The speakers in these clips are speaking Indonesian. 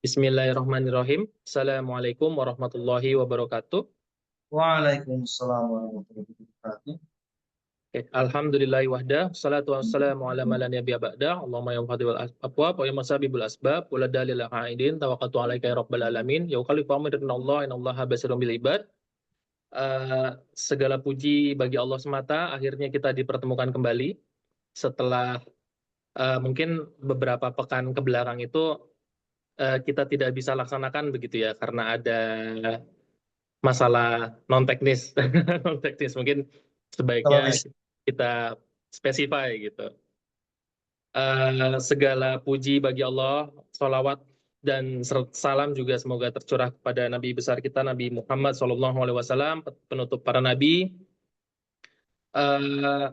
Bismillahirrahmanirrahim. Assalamualaikum warahmatullahi wabarakatuh. Waalaikumsalam warahmatullahi wabarakatuh. Oke, Alhamdulillahi wahda, salatu wassalamu ala man la nabiyya ba'da. Allahumma ya muhaddi wal abwab wa ya masabibul asbab, wa la dalil a'idin, tawakkatu alaika ya rabbal alamin. Ya khalifa amrin Allah, innallaha basirun bil ibad. Segala puji bagi Allah semata, akhirnya kita dipertemukan kembali setelah mungkin beberapa pekan ke belakang itu kita tidak bisa laksanakan begitu ya karena ada masalah non teknis non teknis mungkin Kalau sebaiknya kita spesify gitu. Segala puji bagi Allah, salawat dan salam juga semoga tercurah kepada Nabi besar kita Nabi Muhammad SAW, penutup para nabi. Eh,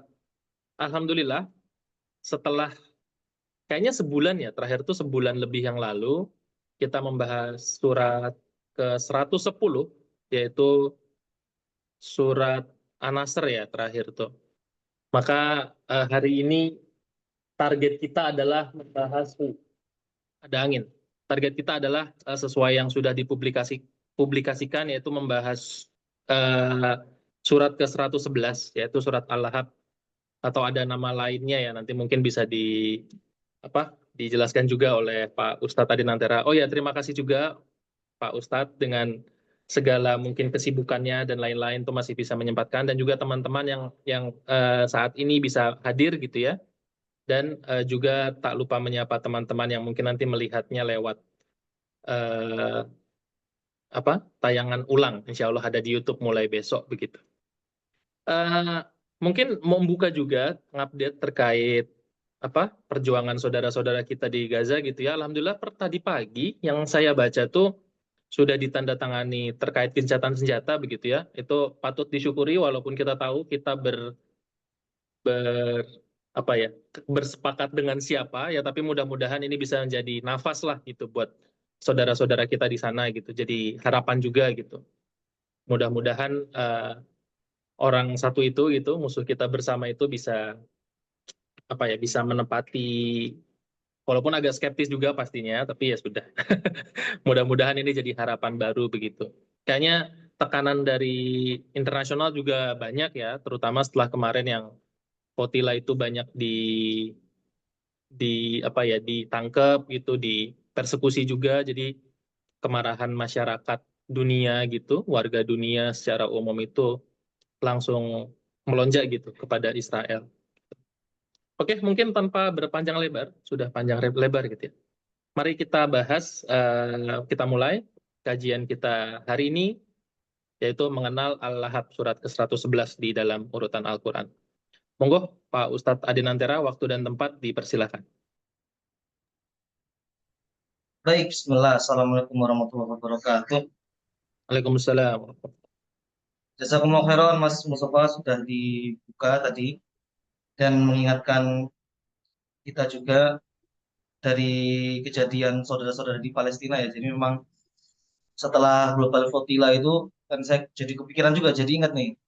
Alhamdulillah setelah kayaknya sebulan ya, terakhir tuh sebulan lebih yang lalu kita membahas surat ke 110, yaitu surat An-Nasr ya terakhir tuh. Maka hari ini target kita adalah membahas ada angin. Target kita adalah sesuai yang sudah publikasikan, yaitu membahas uh, surat ke 111, yaitu surat Al-Lahab, atau ada nama lainnya ya, nanti mungkin bisa dijelaskan juga oleh Pak Ustadz Adinantara. Oh ya, terima kasih juga Pak Ustadz dengan segala mungkin kesibukannya dan lain-lain tuh masih bisa menyempatkan, dan juga teman-teman yang saat ini bisa hadir gitu ya. Dan juga tak lupa menyapa teman-teman yang mungkin nanti melihatnya lewat eh, tayangan ulang, insya Allah ada di YouTube mulai besok begitu. Eh, Mungkin membuka juga update terkait perjuangan saudara-saudara kita di Gaza gitu ya. Alhamdulillah tadi pagi yang saya baca tuh sudah ditandatangani terkait gencatan senjata begitu ya. Itu patut disyukuri walaupun kita tahu kita ber apa ya bersepakat dengan siapa ya, tapi mudah-mudahan ini bisa menjadi nafas lah gitu buat saudara-saudara kita di sana gitu, jadi harapan juga gitu. Mudah-mudahan orang satu itu gitu, musuh kita bersama itu bisa bisa menepati, walaupun agak skeptis juga pastinya, tapi ya sudah. Mudah-mudahan ini jadi harapan baru begitu. Kayaknya tekanan dari internasional juga banyak ya, terutama setelah kemarin yang Potila itu banyak ditangkap gitu, dipersekusi juga, jadi kemarahan masyarakat dunia gitu, warga dunia secara umum itu langsung melonjak gitu kepada Israel. Oke, mungkin tanpa berpanjang lebar, sudah panjang lebar gitu ya. Mari kita bahas, kita mulai kajian kita hari ini, yaitu mengenal Al-Lahab surat ke 111 di dalam urutan Al-Quran. Monggo, Pak Ustadz Adinantera, waktu dan tempat dipersilakan. baik, Bismillah. Assalamualaikum warahmatullahi wabarakatuh. Waalaikumsalam. Jazakumullah khairan, Mas Mustafa sudah dibuka tadi dan mengingatkan kita juga dari kejadian saudara-saudara di Palestina ya. Jadi memang setelah global Votila itu kan saya jadi kepikiran juga, jadi ingat nih,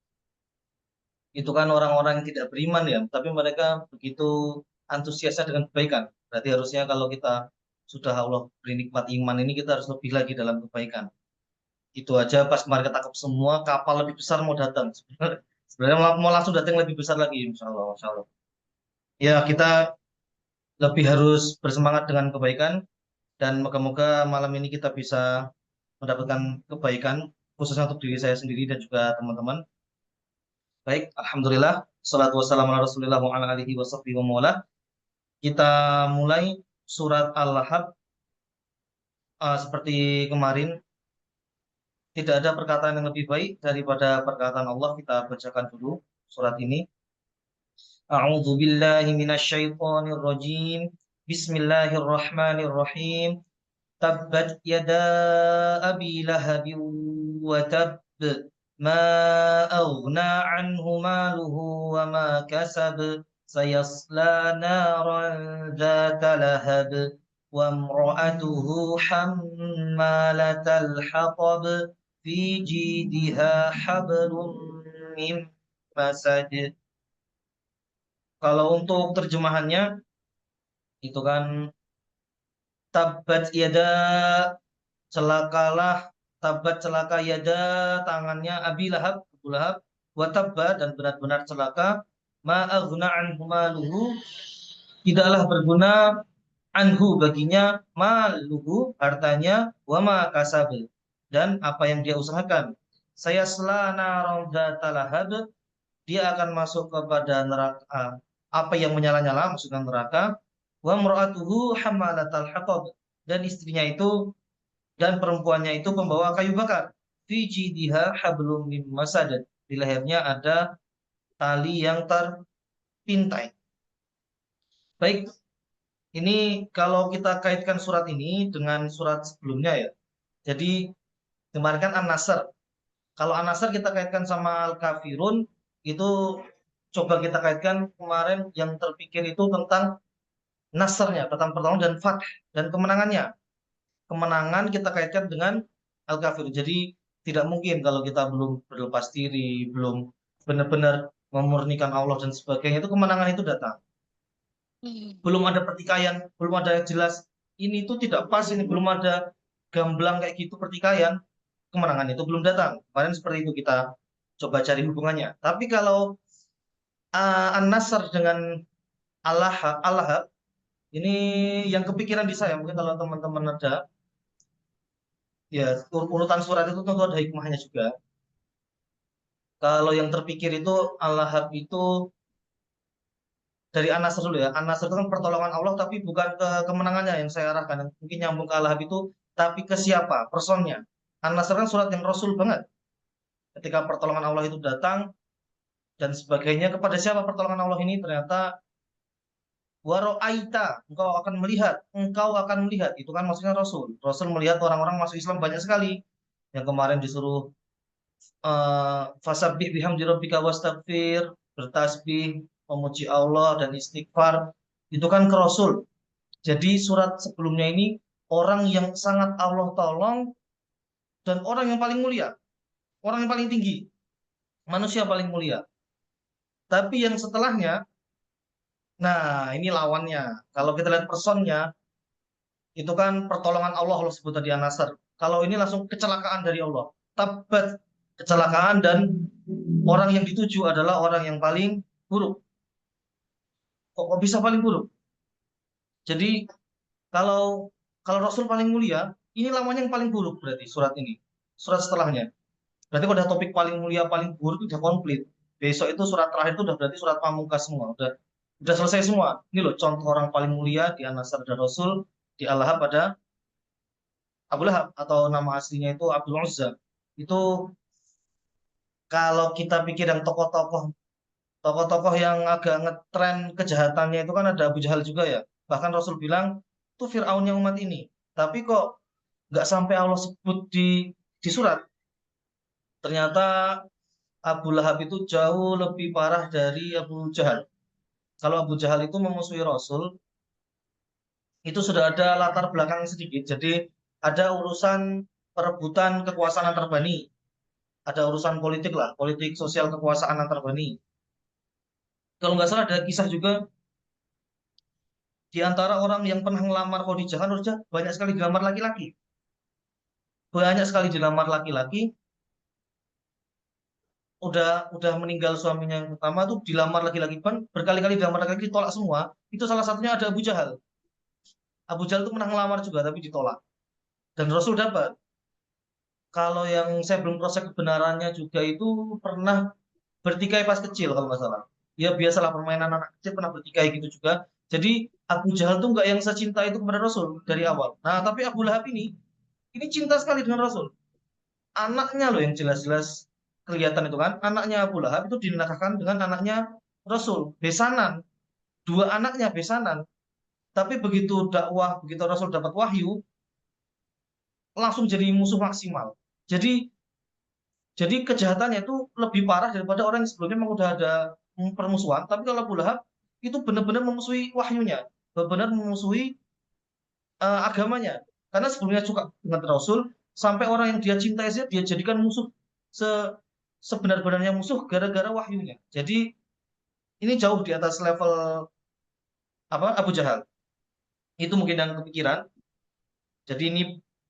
itu kan orang-orang yang tidak beriman ya, tapi mereka begitu antusiasnya dengan kebaikan. Berarti harusnya kalau kita sudah Allah beri nikmat iman ini, kita harus lebih lagi dalam kebaikan. Itu aja pas kemarin ketangkep semua, kapal lebih besar mau datang. Sebenarnya mau langsung datang lebih besar lagi, insya Allah, insya Allah. Ya, kita lebih harus bersemangat dengan kebaikan, dan moga-moga malam ini kita bisa mendapatkan kebaikan, khususnya untuk diri saya sendiri dan juga teman-teman. Baik, Alhamdulillah. Salatu wassalamu ala Rasulillah wa ala alihi wa sahbihi wa mawala. Kita mulai surat Al-Lahab. Seperti kemarin, tidak ada perkataan yang lebih baik daripada perkataan Allah. Kita bacakan dulu surat ini. A'udzu billahi minasyaitonir rajim. Bismillahirrahmanirrahim. Tabbat yada abi lahabin wa tabb. Ma aghna anhu maluhu wa ma kasab. Sayasla naran dzata lahab. Wa imra'atuhu hammalatal hatab. Fi jidha hablum min masad. Kalau untuk terjemahannya itu kan Tabat yada, celakalah, tabat celaka yada, tangannya Abi Lahab, Abu Lahab, wa tabba, dan benar-benar celaka, ma aghna anhu maluhu, tidaklah berguna anhu baginya maluhu, hartanya, wa ma kasab, dan apa yang dia usahakan. Saya selana dzata lahab, dia akan masuk kepada neraka, apa yang menyala-nyala, maksudnya neraka. Wa mra'atuhu hammalatal hatab, dan istrinya itu, dan perempuannya itu pembawa kayu bakar. Fi jidiha hablum mim masad, di lehernya ada tali yang terpintai. Baik, ini kalau kita kaitkan surat ini dengan surat sebelumnya ya. Jadi kemarin kan An-Nasr. Kalau An-Nasr kita kaitkan sama Al-Kafirun, itu coba kita kaitkan kemarin yang terpikir itu tentang nasrnya, tentang pertolongan dan fath dan kemenangannya. Kemenangan kita kaitkan dengan Al-Kafirun. Jadi tidak mungkin kalau kita belum berlepas diri, belum benar-benar memurnikan Allah dan sebagainya, itu kemenangan itu datang. Belum ada pertikaian, belum ada jelas ini itu tidak pas, ini belum ada gamblang kayak gitu pertikaian, kemenangan itu belum datang. Kemarin seperti itu kita coba cari hubungannya. Tapi kalau An-Nasr dengan Allah ini yang kepikiran di saya, mungkin kalau teman-teman ada, ya urutan surat itu tentu ada hikmahnya juga. Kalau yang terpikir itu Al-Lahab itu dari An-Nasr dulu ya. An-Nasr itu kan pertolongan Allah, tapi bukan ke kemenangannya yang saya arahkan. Yang mungkin nyambung ke Al-Lahab itu, tapi ke siapa? Personnya. An-Nasr kan surat yang Rasul banget. Ketika pertolongan Allah itu datang dan sebagainya, kepada siapa pertolongan Allah ini? Ternyata waro'aita, engkau akan melihat. Itu kan maksudnya Rasul. Rasul melihat orang-orang masuk Islam banyak sekali. Yang kemarin disuruh fasabbih bihamdi rabbika wastaghfir, bertasbih, memuji Allah dan istighfar, itu kan ke Rasul. Jadi surat sebelumnya ini orang yang sangat Allah tolong dan orang yang paling mulia, orang yang paling tinggi, manusia paling mulia. Tapi yang setelahnya, nah ini lawannya. Kalau kita lihat personnya, itu kan pertolongan Allah, Allah sebut tadi An-Nasr. Kalau ini langsung kecelakaan dari Allah. Tabat, kecelakaan, dan orang yang dituju adalah orang yang paling buruk. Kok bisa paling buruk? Jadi kalau kalau Rasul paling mulia, ini lawannya yang paling buruk berarti surat ini. Surat setelahnya. Berarti kalau udah topik paling mulia, paling buruk itu udah komplit. Besok itu surat terakhir itu udah berarti surat pamungkas semua. Udah selesai semua. Ini loh contoh orang paling mulia di An-Nasr dan Rasul, di Al-Lahab pada Abu Lahab, atau nama aslinya itu Abdul Uzza. Itu kalau kita pikir yang tokoh-tokoh yang agak ngetren kejahatannya itu kan ada Abu Jahal juga ya. Bahkan Rasul bilang itu Fir'aunnya umat ini. Tapi kok nggak sampai Allah sebut di surat. Ternyata Abu Lahab itu jauh lebih parah dari Abu Jahal. Kalau Abu Jahal itu memusuhi Rasul, itu sudah ada latar belakang sedikit. Jadi ada urusan perebutan kekuasaan antar bani. Ada urusan politik lah, politik sosial kekuasaan antar bani. Kalau nggak salah ada kisah juga di antara orang yang pernah ngelamar Khadijah, kan Khadijah banyak sekali dilamar laki-laki. Banyak sekali dilamar laki-laki, udah meninggal suaminya yang pertama tuh dilamar laki-laki, berkali-kali dilamar laki-laki ditolak semua. Itu salah satunya ada Abu Jahal. Abu Jahal tuh pernah ngelamar juga tapi ditolak. Dan Rasul dapat. Kalau yang saya belum proses kebenarannya juga itu pernah bertikai pas kecil kalau nggak salah. Ya biasalah permainan anak kecil pernah bertikai gitu juga. Jadi Abu Jahal tuh nggak yang secinta itu kepada Rasul dari awal. Nah tapi Abu Lahab ini cinta sekali dengan Rasul. Anaknya loh yang jelas-jelas kelihatan itu kan. Anaknya Abu Lahab itu dinikahkan dengan anaknya Rasul. Besanan. Dua anaknya besanan. Tapi begitu dakwah, begitu Rasul dapat wahyu, langsung jadi musuh maksimal. Jadi kejahatannya itu lebih parah daripada orang yang sebelumnya memang udah ada permusuhan. Tapi kalau Abu Lahab itu benar-benar memusuhi wahyunya, benar-benar memusuhi agamanya. Karena sebelumnya suka dengan Rasul, sampai orang yang dia cintai saja dia jadikan musuh, se sebenar-benarnya musuh gara-gara wahyunya. Jadi ini jauh di atas level apa Abu Jahal. Itu mungkin yang kepikiran. Jadi ini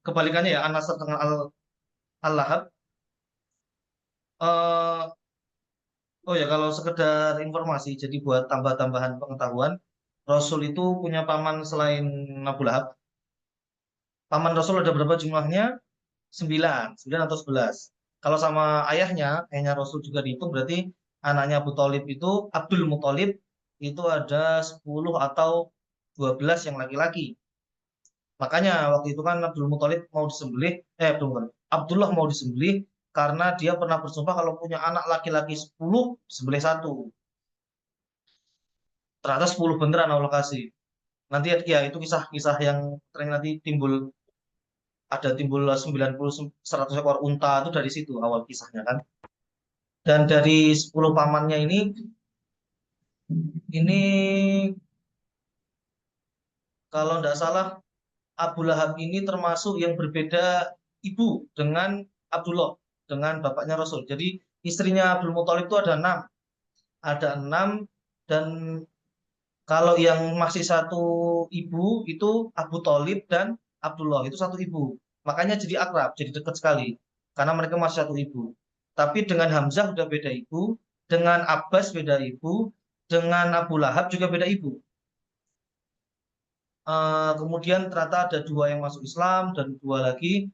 kebalikannya ya, An-Nasr dengan Al-Lahab. Eh, oh ya, kalau sekedar informasi, jadi buat tambah-tambahan pengetahuan, Rasul itu punya paman selain Abu Lahab. Paman Rasul ada berapa jumlahnya? 9, 9 atau 11. Kalau sama ayahnya Rasul juga dihitung, berarti anaknya Abu Thalib itu, Abdul Muthalib, itu ada 10 atau 12 yang laki-laki. Makanya waktu itu kan Abdul Muthalib mau disembelih, Abdul Muthalib, Abdullah mau disembelih karena dia pernah bersumpah kalau punya anak laki-laki 10, sembelih satu. Ternyata 10 beneran Allah kasih. Nanti ya itu kisah-kisah yang ternyata nanti timbul 90 100 ekor unta itu dari situ awal kisahnya kan. Dan dari 10 pamannya ini kalau tidak salah Abu Lahab ini termasuk yang berbeda ibu dengan Abdullah, dengan bapaknya Rasul. Jadi istrinya Abdul Muthalib itu ada enam, dan kalau yang masih satu ibu itu Abu Thalib dan Abdullah itu satu ibu. Makanya jadi akrab, jadi dekat sekali karena mereka masih satu ibu. Tapi dengan Hamzah udah beda ibu, dengan Abbas beda ibu, dengan Abu Lahab juga beda ibu. Kemudian ternyata ada dua yang masuk Islam dan dua lagi.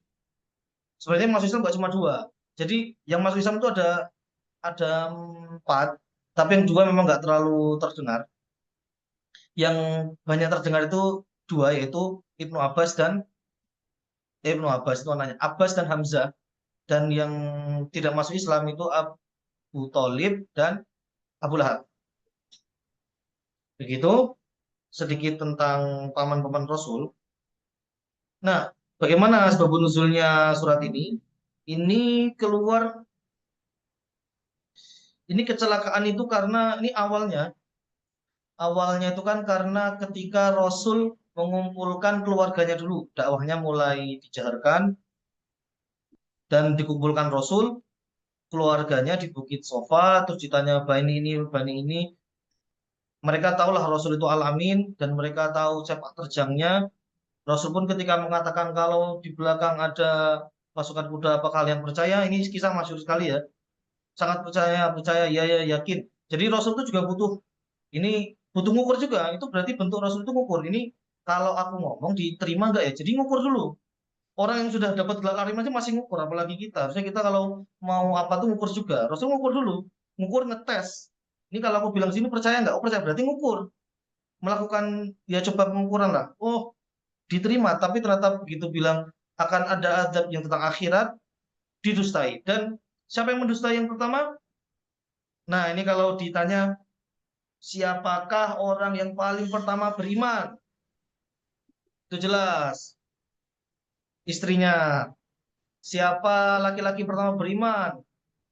Sebenarnya yang masuk Islam nggak cuma dua. Jadi yang masuk Islam itu ada empat, tapi yang dua memang nggak terlalu terdengar. Yang banyak terdengar itu dua, yaitu Ibnu Abbas dan Ibnu Abbas itu anaknya Abbas dan Hamzah. Dan yang tidak masuk Islam itu Abu Thalib dan Abu Lahab. Begitu sedikit tentang paman-paman Rasul. Nah, bagaimana sebab nuzulnya surat ini? Ini keluar, ini kecelakaan itu karena ini awalnya itu kan karena ketika Rasul mengumpulkan keluarganya dulu, dakwahnya mulai dijaharkan dan dikumpulkan Rasul, keluarganya di Bukit Sofa, terus ditanya Bani ini, mereka tahulah Rasul itu Al-Amin dan mereka tahu sepak terjangnya. Rasul pun ketika mengatakan kalau di belakang ada pasukan kuda, apa kalian percaya? Ini kisah masyhur sekali ya. Sangat percaya, percaya, ya, ya, yakin. Jadi Rasul itu juga ini butuh ngukur juga. Itu berarti bentuk Rasul itu ngukur. Ini kalau aku ngomong diterima nggak ya? Jadi ngukur dulu. Orang yang sudah dapat gelar alim aja masih ngukur, apalagi kita. Harusnya kita kalau mau apa tuh ngukur juga. Rasul ngukur dulu, ngukur ngetes. Ini kalau aku bilang sini percaya nggak? Oh percaya, berarti ngukur. Melakukan ya coba pengukuran lah. Oh diterima, tapi ternyata begitu bilang akan ada adab yang tentang akhirat, didustai. Dan siapa yang mendustai yang pertama? Nah ini kalau ditanya siapakah orang yang paling pertama beriman? Itu jelas, istrinya. Siapa laki-laki pertama beriman?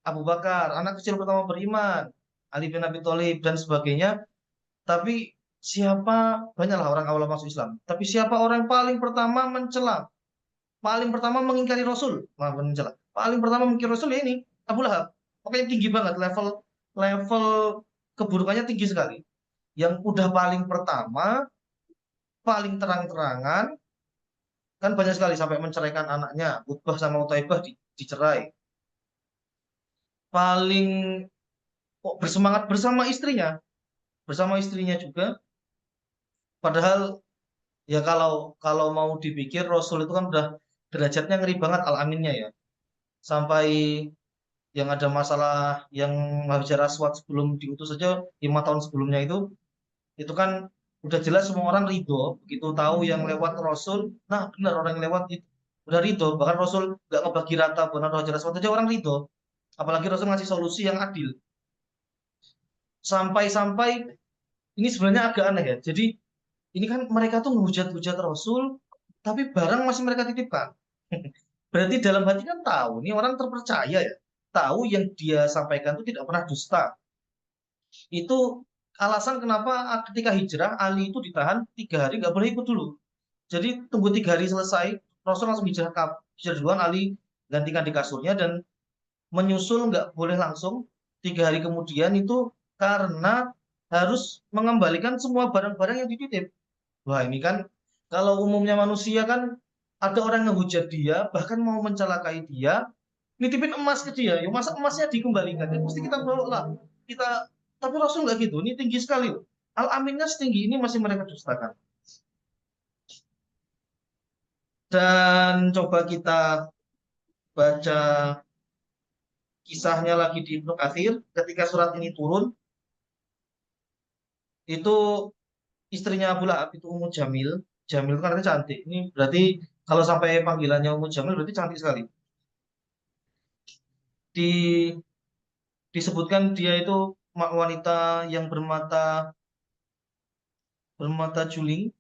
Abu Bakar. Anak kecil pertama beriman, Ali bin Abi Thalib dan sebagainya. Tapi siapa, banyaklah orang awal masuk Islam. Tapi siapa orang paling pertama mencela, paling pertama mengingkari Rasul, maaf mencela, paling pertama mengingkari Rasul ya ini Abu Lahab. Pokoknya tinggi banget, level level keburukannya tinggi sekali. Yang udah paling pertama, paling terang-terangan, kan banyak sekali sampai menceraikan anaknya. Utbah sama Utaibah dicerai. Paling kok bersemangat bersama istrinya juga. Padahal ya kalau kalau mau dipikir Rasul itu kan udah derajatnya ngeri banget al-aminnya ya. Sampai yang ada masalah yang Hajar Aswad sebelum diutus saja 5 tahun sebelumnya itu kan udah jelas semua orang ridho begitu tahu yang lewat Rasul. Nah benar orang yang lewat itu udah ridho, bahkan Rasul nggak ngebagi rata benar Hajar Aswad aja orang ridho, apalagi Rasul ngasih solusi yang adil. Sampai-sampai ini sebenarnya agak aneh ya. Jadi ini kan mereka tuh menghujat-hujat Rasul, tapi barang masih mereka titipkan. Berarti dalam hati kan tahu, ini orang terpercaya ya. Tahu yang dia sampaikan itu tidak pernah dusta. Itu alasan kenapa ketika hijrah, Ali itu ditahan 3 hari, nggak boleh ikut dulu. Jadi tunggu 3 hari selesai, Rasul langsung hijrah duluan, Ali gantikan di kasurnya, dan menyusul nggak boleh langsung 3 hari kemudian itu karena harus mengembalikan semua barang-barang yang dititip. Wah ini kan kalau umumnya manusia kan ada orang yang hujat dia, bahkan mau mencelakai dia, nitipin emas ke dia, ya masa emasnya dikembalikan, ya mesti kita bawa lah. Kita, tapi Rasul nggak gitu, ini tinggi sekali loh. Al-aminnya setinggi ini masih mereka dustakan. Dan coba kita baca kisahnya lagi di Ibnu Katsir, ketika surat ini turun, itu istrinya Abu Lahab itu Ummu Jamil. Jamil kan artinya cantik. Ini berarti kalau sampai panggilannya Ummu Jamil berarti cantik sekali. Di disebutkan dia itu wanita yang bermata juling,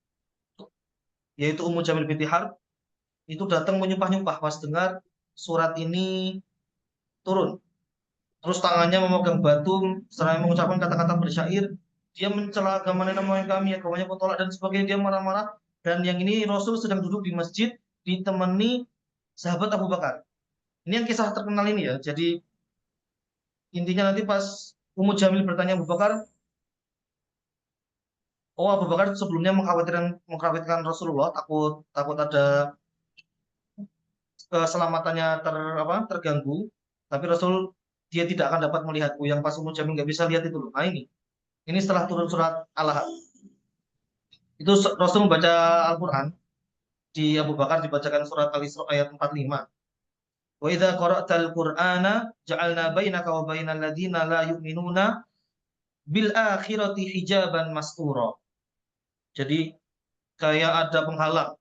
yaitu Ummu Jamil binti Harb, itu datang menyumpah-nyumpah pas dengar surat ini turun. Terus tangannya memegang batu, seraya mengucapkan kata-kata bersyair. Dia mencela agama nenek moyang kami, agamanya kau tolak dan sebagainya. Dia marah-marah. Dan yang ini Rasul sedang duduk di masjid, ditemani sahabat Abu Bakar. Ini yang kisah terkenal ini ya. Jadi intinya nanti pas Ummu Jamil bertanya Abu Bakar, oh Abu Bakar sebelumnya mengkhawatirkan Rasulullah, takut takut ada keselamatannya terganggu. Tapi Rasul dia tidak akan dapat melihatku. Yang pas Ummu Jamil nggak bisa lihat itu loh. Nah ini setelah turun surat Al-Ahzab. Itu Rasul membaca Al-Quran, di Abu Bakar dibacakan surat Al-Isra ayat 45. Wa idza qara'tal Qur'ana ja'alna bainaka wa bainal ladzina la yu'minuna bil akhirati hijaban mastura. Jadi kayak ada penghalang.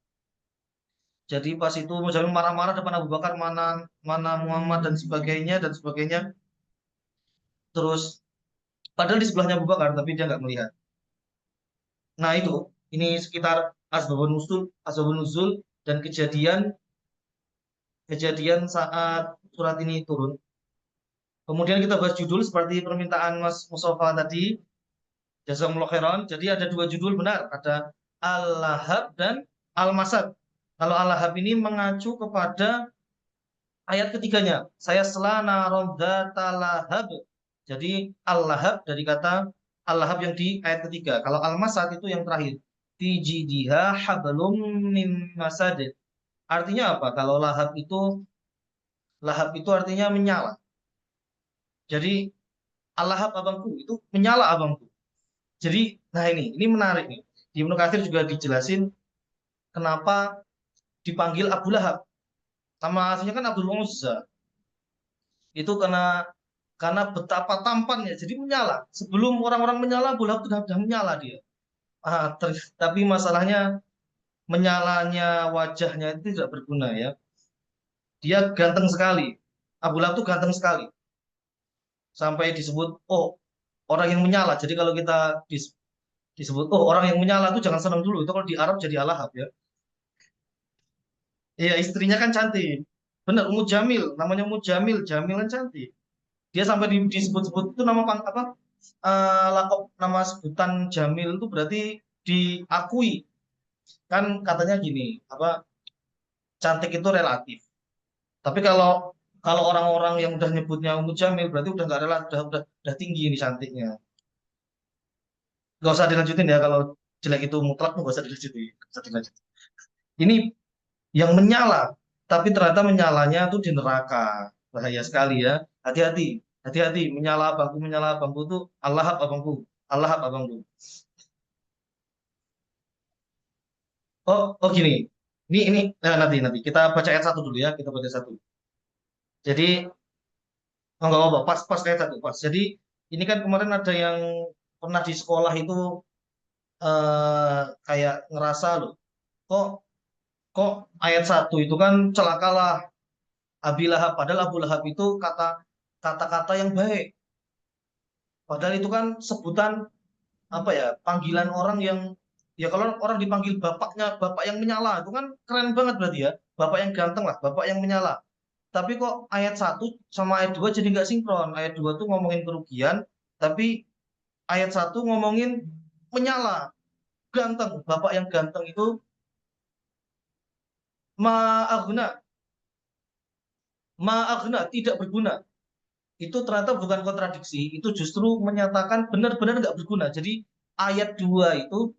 Jadi pas itu Mujahid marah-marah depan Abu Bakar, mana mana Muhammad dan sebagainya. Terus padahal di sebelahnya Abu Bakar tapi dia nggak melihat. Nah itu ini sekitar asbabun nuzul dan kejadian saat surat ini turun. Kemudian kita bahas judul seperti permintaan Mas Mustafa tadi, Jazakumullah khairan. Jadi ada dua judul benar, ada Al-Lahab dan Al-Masad. Kalau Al-Lahab ini mengacu kepada ayat ketiganya, saya selana lahab. Jadi Al-Lahab dari kata Al-Lahab yang di ayat ketiga. Kalau Al-Masad itu yang terakhir. Tijidiha hablum min masad. Artinya apa? Kalau lahab itu artinya menyala. Jadi Al-Lahab abangku itu menyala abangku. Jadi nah ini menarik nih. Di Ibnu Katsir juga dijelasin kenapa dipanggil Abu Lahab. Nama aslinya kan Abdul Uzza. Itu karena betapa tampannya, jadi menyala. Sebelum orang-orang menyala, Abu Lahab sudah menyala dia. Tapi masalahnya menyalanya wajahnya itu tidak berguna ya. Dia ganteng sekali. Abu Lahab itu ganteng sekali. Sampai disebut, oh orang yang menyala. Jadi kalau kita disebut, oh orang yang menyala itu jangan senang dulu. Itu kalau di Arab jadi Al-Lahab ya. Iya istrinya kan cantik. Benar, Ummu Jamil. Namanya Ummu Jamil. Jamil kan cantik. Dia sampai disebut-sebut itu nama apa? Lakop nama sebutan Jamil itu berarti diakui. Kan katanya gini, apa cantik itu relatif. Tapi kalau kalau orang-orang yang udah nyebutnya Ummu Jamil berarti udah nggak relatif, udah tinggi ini cantiknya. Gak usah dilanjutin ya kalau jelek itu mutlak nggak usah dilanjutin. Nggak usah dilanjutin. Ini yang menyala, tapi ternyata menyalanya tuh di neraka. Bahaya sekali ya. Hati-hati, hati-hati. Menyala abangku tuh Allahab abangku, Allahab abangku. Oh gini. Ini nanti kita baca ayat satu dulu ya. Kita baca satu. Jadi nggak apa-apa. Pas ayat satu pas. Jadi ini kan kemarin ada yang pernah di sekolah itu kayak ngerasa loh. Kok kok ayat satu itu kan celakalah Abi Lahab. Padahal Abu Lahab itu kata-kata yang baik. Padahal itu kan sebutan apa ya, panggilan orang yang ya kalau orang dipanggil bapaknya, bapak yang menyala itu kan keren banget berarti ya. Bapak yang ganteng lah, bapak yang menyala. Tapi kok ayat satu sama ayat 2 jadi nggak sinkron. Ayat 2 tuh ngomongin kerugian, tapi ayat satu ngomongin menyala, ganteng. Bapak yang ganteng itu ma'agna, ma'agna, tidak berguna. Itu ternyata bukan kontradiksi, itu justru menyatakan benar-benar nggak berguna. Jadi ayat 2 itu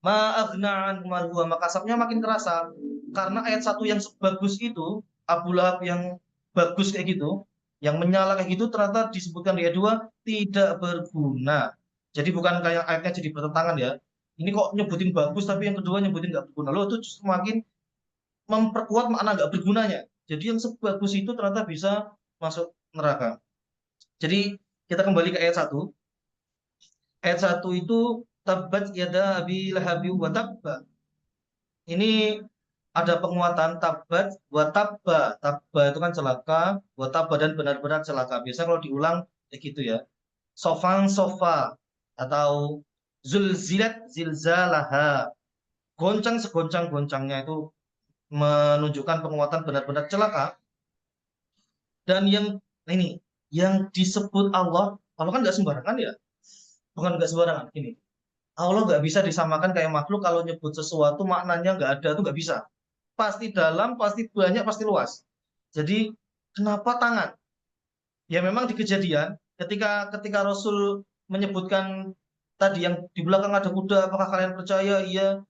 ma'agna an huwa, maka sabnya makin terasa. Karena ayat 1 yang sebagus itu, Abu Lahab yang bagus kayak gitu, yang menyala kayak gitu, ternyata disebutkan di ayat 2 tidak berguna. Jadi bukan kayak ayatnya jadi bertentangan ya. Ini kok nyebutin bagus tapi yang kedua nyebutin nggak berguna. Loh, itu justru makin memperkuat makna nggak bergunanya. Jadi yang sebagus itu ternyata bisa masuk neraka. Jadi kita kembali ke ayat 1. Ayat 1 itu tabat yada abi lahabi wa tabba. Ini ada penguatan tabat wa tabba. Tabba itu kan celaka, wa tabba dan benar-benar celaka. Biasa kalau diulang kayak gitu ya. Sofan sofa atau zulzilat zilzalaha. Goncang segoncang-goncangnya itu menunjukkan penguatan benar-benar celaka. Dan yang ini yang disebut Allah kan nggak sembarangan ya, bukan nggak sembarangan. Ini Allah nggak bisa disamakan kayak makhluk. Kalau nyebut sesuatu maknanya nggak ada tuh nggak bisa. Pasti dalam, pasti banyak, pasti luas. Jadi kenapa tangan? Ya memang di Kejadian ketika ketika Rasul menyebutkan tadi yang di belakang ada kuda, apakah kalian percaya? Iya,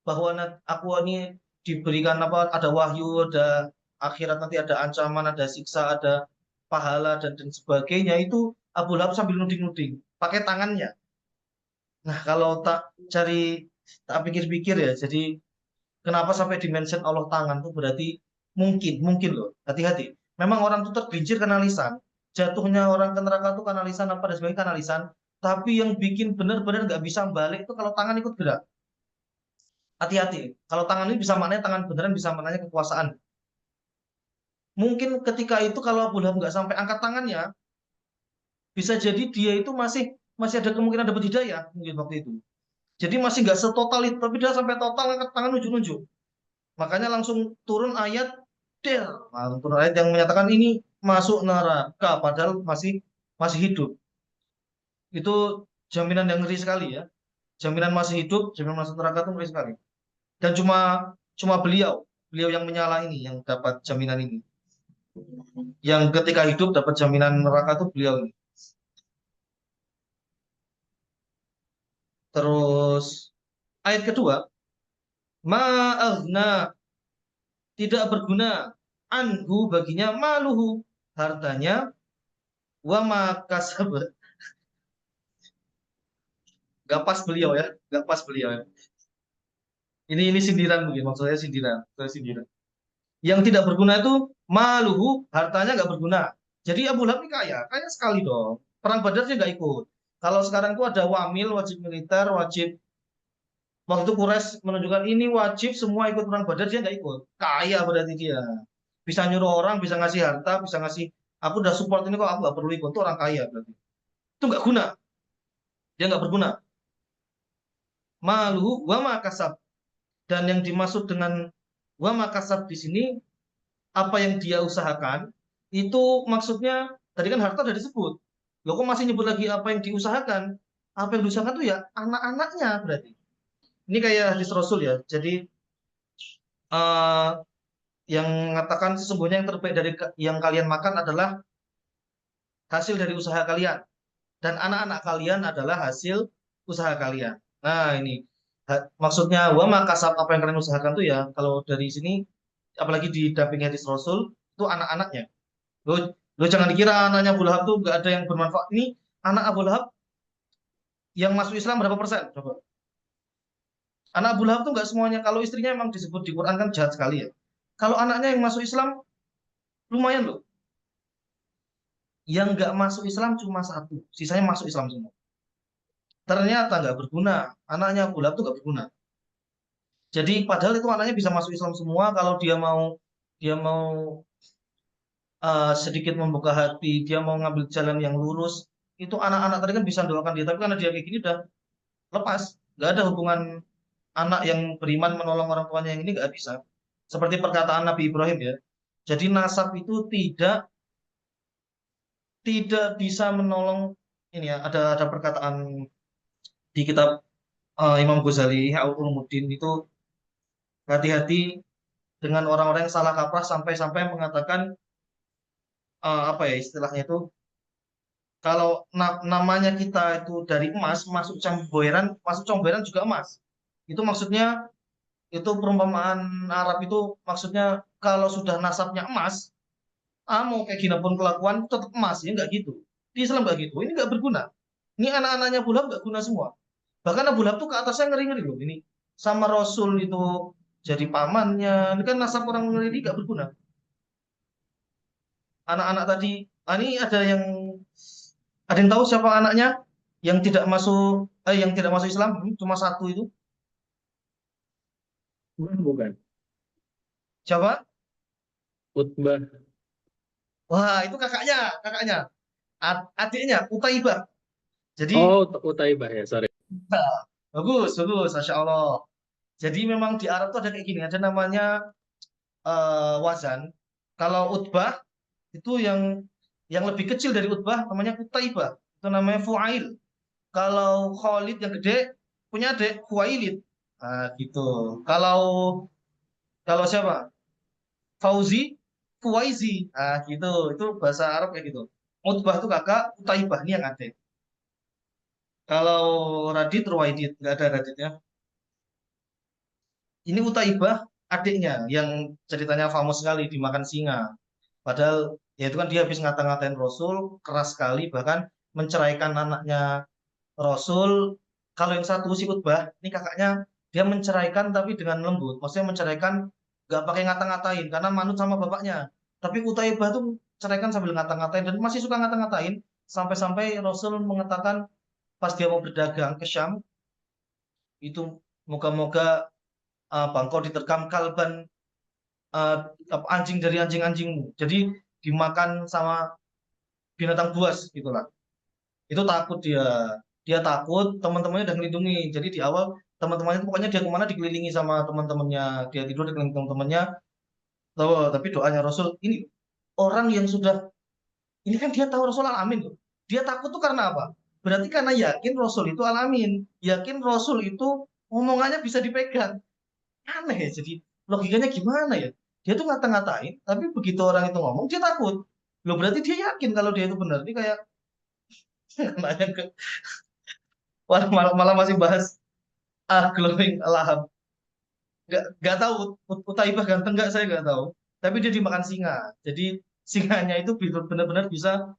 bahwa aku ini diberikan apa? Ada wahyu, ada akhirat nanti, ada ancaman, ada siksa, ada pahala dan sebagainya. Itu Abu Lahab sambil nuding-nuding pakai tangannya. Nah, kalau tak pikir-pikir ya, jadi kenapa sampai dimention Allah tangan tuh berarti mungkin loh. Hati-hati. Memang orang tuh tergelincir karena lisan. Jatuhnya orang ke neraka tuh karena lisan apa dan sebagainya karena lisan. Tapi yang bikin benar-benar nggak bisa balik itu kalau tangan ikut gerak. Hati-hati. Kalau tangan ini bisa maknanya tangan beneran, bisa maknanya kekuasaan. Mungkin ketika itu kalau Abu Lahab nggak sampai angkat tangannya, bisa jadi dia itu masih masih ada kemungkinan dapat hidayah mungkin waktu itu. Jadi masih nggak setotal itu, tapi dia sampai total angkat tangan nunjuk-nunjuk. Makanya langsung turun ayat del. Nah, turun ayat yang menyatakan ini masuk neraka padahal masih masih hidup. Itu jaminan yang ngeri sekali ya. Jaminan masih hidup, jaminan masuk neraka itu ngeri sekali. Dan cuma cuma beliau yang menyala ini yang dapat jaminan ini. Yang ketika hidup dapat jaminan neraka itu beliau ini. Terus ayat kedua, ma'aghna, tidak berguna, anhu baginya, maluhu, hartanya, wa makasab. Gak pas beliau ya, gak pas beliau ya. Ini sindiran mungkin, maksudnya sindiran, maksudnya sindiran. Yang tidak berguna itu maluhu, hartanya nggak berguna. Jadi Abu Lahab ini kaya, kaya sekali dong. Perang Badar dia nggak ikut. Kalau sekarang tuh ada wamil, wajib militer, wajib, waktu itu Quraisy menunjukkan ini wajib semua ikut perang Badar, dia nggak ikut. Kaya berarti dia. Bisa nyuruh orang, bisa ngasih harta, bisa ngasih, aku udah support ini kok, aku nggak perlu ikut. Itu orang kaya berarti. Itu nggak guna, dia nggak berguna. Maluhu wa makasab. Dan yang dimaksud dengan wa makasab di sini apa yang dia usahakan itu maksudnya tadi kan harta sudah disebut. Loh kok masih nyebut lagi apa yang diusahakan? Apa yang diusahakan itu ya anak-anaknya berarti. Ini kayak hadis Rasul ya. Jadi eh, yang mengatakan sesungguhnya yang terbaik dari yang kalian makan adalah hasil dari usaha kalian dan anak-anak kalian adalah hasil usaha kalian. Nah, ini maksudnya wa makasab apa yang kalian usahakan tuh ya kalau dari sini apalagi didampingi hadis Rasul itu anak-anaknya. Lo jangan dikira anaknya Abu Lahab tuh nggak ada yang bermanfaat. Ini anak Abu Lahab yang masuk Islam berapa persen? Coba. Anak Abu Lahab tuh nggak semuanya. Kalau istrinya memang disebut di Quran kan jahat sekali ya. Kalau anaknya yang masuk Islam lumayan loh. Yang nggak masuk Islam cuma satu. Sisanya masuk Islam semua. Ternyata nggak berguna. Anaknya Abu Lahab tuh nggak berguna. Jadi padahal itu anaknya bisa masuk Islam semua. Kalau dia mau sedikit membuka hati, dia mau ngambil jalan yang lurus, itu anak-anak tadi kan bisa doakan dia. Tapi karena dia kayak gini udah lepas, nggak ada hubungan anak yang beriman menolong orang tuanya yang ini nggak bisa. Seperti perkataan Nabi Ibrahim ya. Jadi nasab itu tidak tidak bisa menolong ini ya. Ada perkataan di kitab Imam Ghazali Ulumuddin itu hati-hati dengan orang-orang yang salah kaprah sampai-sampai mengatakan apa ya istilahnya itu kalau namanya kita itu dari emas masuk campuran juga emas. Itu maksudnya Itu perumpamaan Arab itu maksudnya kalau sudah nasabnya emas, mau kayak gini pun kelakuan tetap emas, ya nggak gitu. Di Islam nggak gitu. Ini nggak berguna. Ini anak-anaknya Abu Lahab nggak guna semua. Bahkan Abu Lahab tuh ke atasnya ngeri-ngeri loh. Ini sama Rasul itu jadi pamannya. Ini kan nasab orang ngeri ini nggak berguna. Anak-anak tadi, ini ada yang tahu siapa anaknya yang tidak masuk Islam? Cuma satu itu. Bukan. Siapa? Utbah. Wah, itu kakaknya, adiknya Utaibah. Jadi Oh, Utaibah ya, sorry. nah, bagus, bagus, Masya Allah. Jadi memang di Arab tuh ada kayak gini, ada namanya wazan. Kalau Utbah itu yang lebih kecil dari Utbah namanya Utaibah. Itu namanya Fuail. Kalau Khalid yang gede punya adik Fuailid. Nah, gitu. Kalau kalau siapa? Fauzi, Fuaizi. Nah, gitu. Itu bahasa Arab kayak gitu. Utbah itu kakak, Utaibah ini yang adik. Kalau Radit, Ruwaidit, nggak ada Raditnya. Ini Utaibah adiknya yang ceritanya famous sekali dimakan singa. Padahal ya itu kan dia habis ngata-ngatain Rasul keras sekali, bahkan menceraikan anaknya Rasul. Kalau yang satu si Utbah, ini kakaknya, dia menceraikan tapi dengan lembut. Maksudnya menceraikan nggak pakai ngata-ngatain karena manut sama bapaknya. Tapi Utaibah tuh ceraikan sambil ngata-ngatain dan masih suka ngata-ngatain sampai-sampai Rasul mengatakan pas dia mau berdagang ke Syam itu moga-moga bangkau diterkam kalban, eh, anjing dari anjing-anjingmu. Jadi dimakan sama binatang buas gitulah. Itu takut dia. Dia takut, teman-temannya udah ngelindungi. Jadi di awal teman-temannya itu pokoknya dia kemana dikelilingi sama teman-temannya. Dia tidur dikelilingi teman-temannya. Oh, tapi doanya Rasul ini orang yang sudah ini kan dia tahu Rasul alamin loh. Dia takut tuh karena apa? Berarti karena yakin Rasul itu alamin, yakin Rasul itu omongannya bisa dipegang. Aneh ya, jadi logikanya gimana ya? Dia tuh ngata-ngatain, tapi begitu orang itu ngomong dia takut. Loh berarti dia yakin kalau dia itu benar. Ini kayak nanya ke malah masih bahas glowing lahap. Nggak tahu Utaibah ganteng nggak, saya nggak tahu. Tapi dia dimakan singa. Jadi singanya itu benar-benar bisa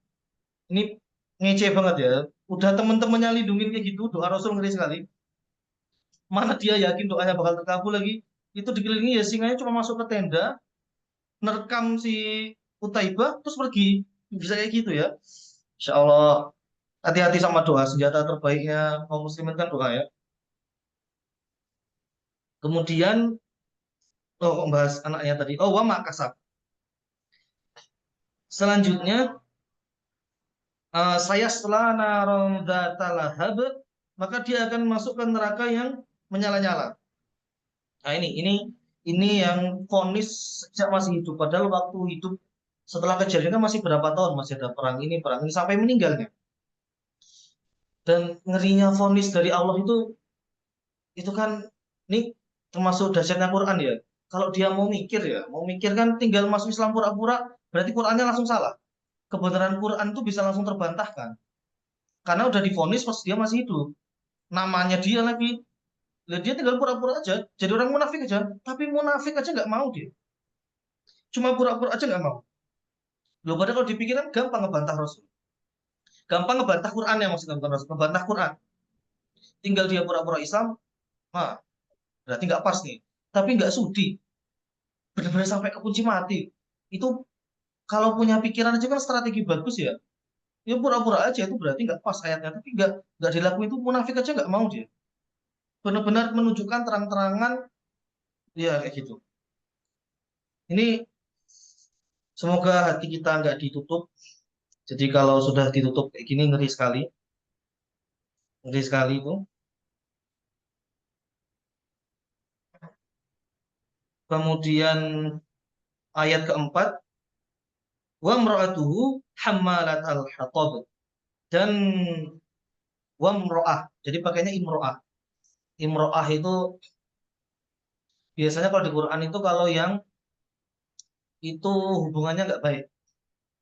ini ngece banget ya. Udah temen-temennya lindungin kayak gitu, doa Rasul ngeri sekali. Mana dia yakin doanya bakal terkabul lagi? Itu dikelilingi ya singanya cuma masuk ke tenda, nerekam si Utaibah terus pergi. Bisa kayak gitu ya. Insya Allah, hati-hati sama doa. Senjata terbaiknya kaum muslimin kan doa ya. Kemudian kok bahas anaknya tadi. Oh, wa makasab. Selanjutnya saya setelah narom datalahab, maka dia akan masuk ke neraka yang menyala-nyala. Nah ini yang vonis sejak masih hidup. Padahal waktu hidup setelah kejadian kan masih berapa tahun, masih ada perang ini sampai meninggalnya. Dan ngerinya vonis dari Allah itu kan ini termasuk dahsyatnya Quran ya. Kalau dia mau mikir kan tinggal masuk Islam pura-pura, berarti Qurannya langsung salah. Kebenaran Quran itu bisa langsung terbantahkan. Karena udah divonis pas dia masih hidup. Namanya dia lagi, lah dia tinggal pura-pura aja, jadi orang munafik aja. Tapi munafik aja nggak mau dia. Cuma pura-pura aja nggak mau. Loh, padahal kalau dipikirkan gampang ngebantah Rasul. Gampang ngebantah Quran ya maksudnya bukan Rasul. Ngebantah Quran. Tinggal dia pura-pura Islam, nah berarti nggak pas nih. Tapi nggak sudi. Benar-benar sampai ke kunci mati. Itu kalau punya pikiran aja kan strategi bagus ya. Ya pura-pura aja itu berarti nggak pas ayatnya. Tapi nggak dilakuin itu munafik aja nggak mau dia. Benar-benar menunjukkan terang-terangan ya kayak gitu. Ini semoga hati kita nggak ditutup. Jadi kalau sudah ditutup kayak gini ngeri sekali itu. Kemudian ayat keempat, wa mra'atuhu hammalat al-hatab, dan wa mra'ah. Jadi pakainya imro'ah. Imro'ah itu biasanya kalau di Quran itu kalau yang itu hubungannya nggak baik.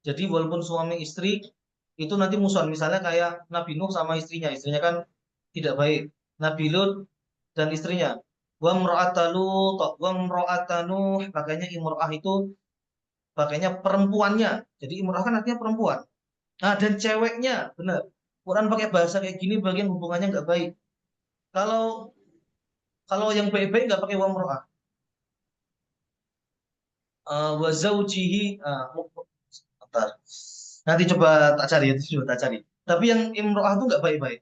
Jadi walaupun suami istri itu nanti musuhan. Misalnya kayak Nabi Nuh sama istrinya. Istrinya kan tidak baik. Nabi Lut dan istrinya. Wa imra'ata Lut, wa imra'ata Nuh, pakainya imro'ah itu pakainya perempuannya. Jadi imro'ah kan artinya perempuan. Nah, dan ceweknya, benar. Quran pakai bahasa kayak gini bagian hubungannya nggak baik. Kalau kalau yang baik-baik nggak pakai wa imro'ah. Wa zaujihi, bentar. Nanti coba tak cari, itu coba tak cari. Tapi yang imro'ah itu nggak baik-baik.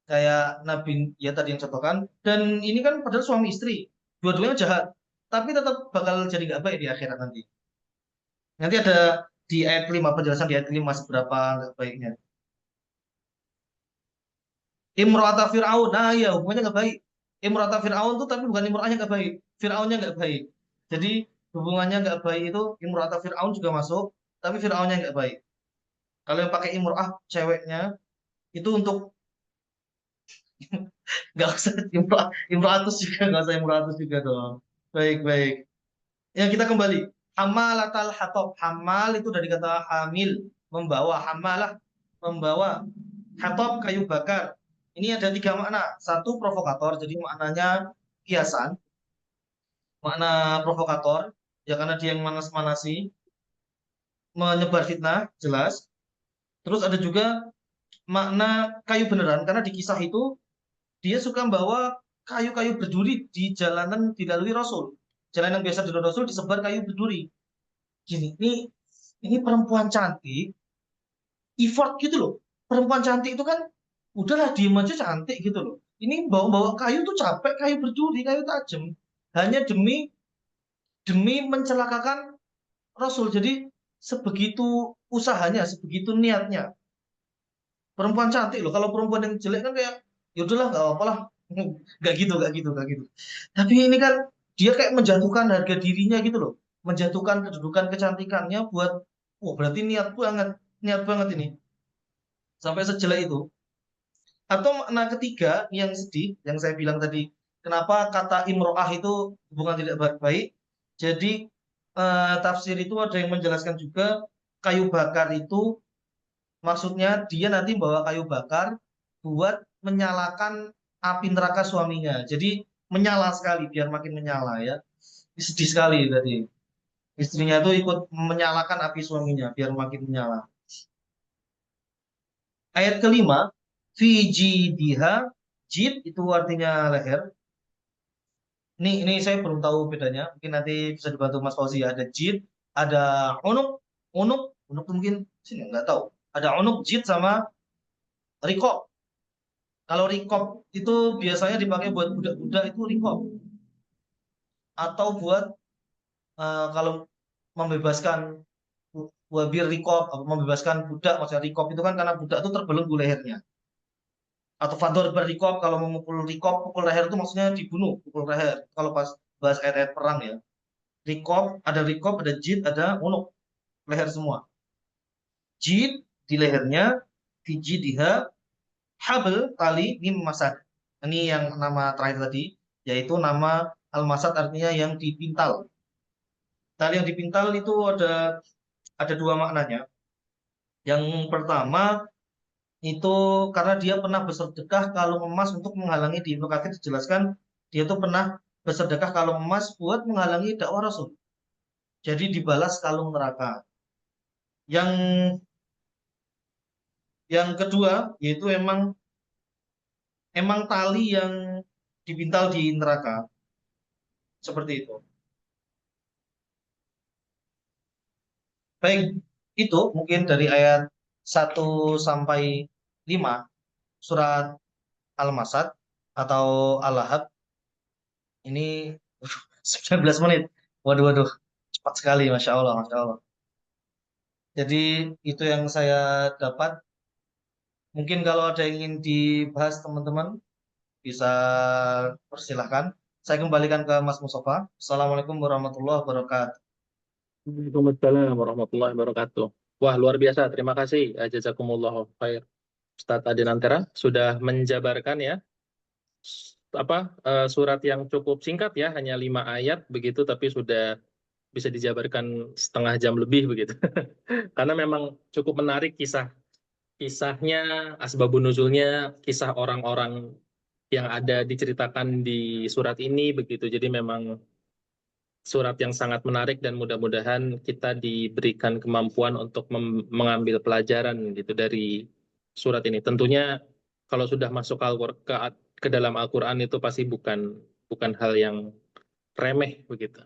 Kayak Nabi ya tadi yang contohkan. Dan ini kan padahal suami istri, dua-duanya jahat, tapi tetap bakal jadi nggak baik di akhirat nanti. Nanti ada di ayat 5 penjelasan di ayat 5 seberapa nggak baiknya. Imro'ata Fir'aun, nah ya hubungannya nggak baik. Imro'ata Fir'aun tuh tapi bukan imro'ahnya nggak baik, Fir'aunnya nggak baik. Jadi hubungannya nggak baik itu Imro'ata Fir'aun juga masuk, tapi Fir'aunnya nggak baik. Kalau yang pakai imro'ah ceweknya itu untuk nggak usah imro'atus juga, nggak usah imro'atus juga dong. Baik baik. Ya kita kembali. Hamalatal hatab. Hamal itu dari kata hamil, membawa. Hamalah, membawa. Hatab, kayu bakar. Ini ada tiga makna. Satu, provokator, jadi maknanya kiasan. Makna provokator, ya karena dia yang manas-manasi, menyebar fitnah, jelas. Terus ada juga makna kayu beneran, karena di kisah itu dia suka membawa kayu-kayu berduri di jalanan dilalui Rasul. Jalan yang biasa dilalui Rasul disebar kayu berduri. Gini, ini perempuan cantik, effort gitu loh. Perempuan cantik itu kan udahlah diem aja cantik gitu loh. Ini bawa-bawa kayu tuh capek, kayu berduri, kayu tajam. Hanya demi demi mencelakakan Rasul. Jadi sebegitu usahanya, sebegitu niatnya. Perempuan cantik loh. Kalau perempuan yang jelek kan kayak ya udahlah nggak apa-apa lah. Nggak gitu, nggak gitu, nggak gitu. Tapi ini kan dia kayak menjatuhkan harga dirinya gitu loh. Menjatuhkan kedudukan kecantikannya buat, wah berarti niat banget ini. Sampai sejelek itu. Atau makna ketiga yang sedih, yang saya bilang tadi, kenapa kata imro'ah itu hubungan tidak baik-baik. Jadi tafsir itu ada yang menjelaskan juga kayu bakar itu maksudnya dia nanti bawa kayu bakar buat menyalakan api neraka suaminya. Jadi menyala sekali biar makin menyala ya. Sedih sekali tadi. Istrinya itu ikut menyalakan api suaminya biar makin menyala. Ayat kelima, diha, jid itu artinya leher. Ini saya belum tahu bedanya. Mungkin nanti bisa dibantu Mas Fauzi ya. Ada jid, ada unuk, unuk tuh mungkin sini nggak tahu. Ada unuk, jid sama rikob. Kalau rikob itu biasanya dipakai buat budak-budak itu rikob. Atau buat kalau membebaskan wabir rikob, membebaskan budak. Maksudnya rikob itu kan karena budak itu terbelenggu lehernya. Atau fador berrikob, kalau memukul rikob, pukul leher itu maksudnya dibunuh, pukul leher. Kalau pas bahas ayat-ayat perang ya. Rikob, ada jid, ada unuk, leher semua. Jid di lehernya, diha, habl tali mim masad. Ini yang nama terakhir tadi, yaitu nama al-masad artinya yang dipintal. Tali yang dipintal itu ada dua maknanya. Yang pertama itu karena dia pernah bersedekah kalung emas untuk menghalangi, di Ibnu Katsir dijelaskan dia itu pernah bersedekah kalung emas buat menghalangi dakwah Rasul. Jadi dibalas kalung neraka. Yang yang kedua yaitu emang tali yang dipintal di neraka seperti itu. Baik, itu mungkin dari ayat 1 sampai 5 surat Al-Masad atau Al-Lahab ini 19 menit. Waduh, waduh, cepat sekali, Masya Allah, Masya Allah. Jadi itu yang saya dapat. Mungkin kalau ada yang ingin dibahas teman-teman, bisa persilahkan. Saya kembalikan ke Mas Mustafa. Assalamualaikum warahmatullahi wabarakatuh. Waalaikumsalam warahmatullahi wabarakatuh. Wah, luar biasa. Terima kasih. Jazakumullah khair. Ustadz Adinantera sudah menjabarkan ya surat yang cukup singkat ya, hanya 5 ayat begitu, tapi sudah bisa dijabarkan setengah jam lebih begitu. Karena memang cukup menarik kisahnya, asbabun nuzulnya, kisah orang-orang yang ada diceritakan di surat ini begitu. Jadi memang surat yang sangat menarik dan mudah-mudahan kita diberikan kemampuan untuk mengambil pelajaran gitu dari surat ini. Tentunya kalau sudah masuk ke dalam Al-Qur'an itu pasti bukan bukan hal yang remeh begitu.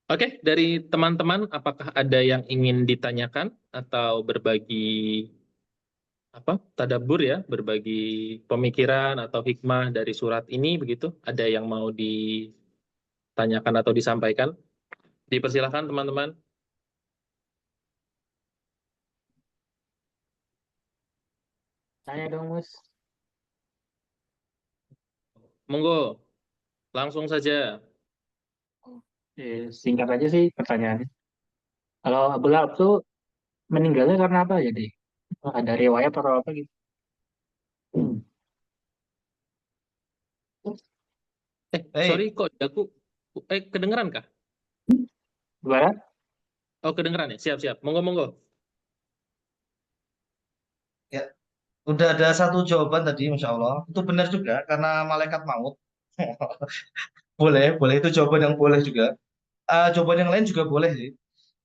Oke, dari teman-teman apakah ada yang ingin ditanyakan atau berbagi apa tadabbur ya, berbagi pemikiran atau hikmah dari surat ini begitu? Ada yang mau ditanyakan atau disampaikan? Dipersilakan teman-teman. Tanya dong, Mus. Monggo, langsung saja. Singkat aja sih pertanyaannya. Kalau Abu Lahab tuh meninggalnya karena apa jadi? Ada riwayat atau apa gitu? Sorry Baik, kok aku kedengeran kah? Gimana? Oh, kedengeran ya. Siap-siap. Monggo monggo. ya udah ada satu jawaban tadi, Masya Allah. Itu benar juga karena malaikat maut. Boleh, boleh itu jawaban yang boleh juga. Jawaban yang lain juga boleh sih.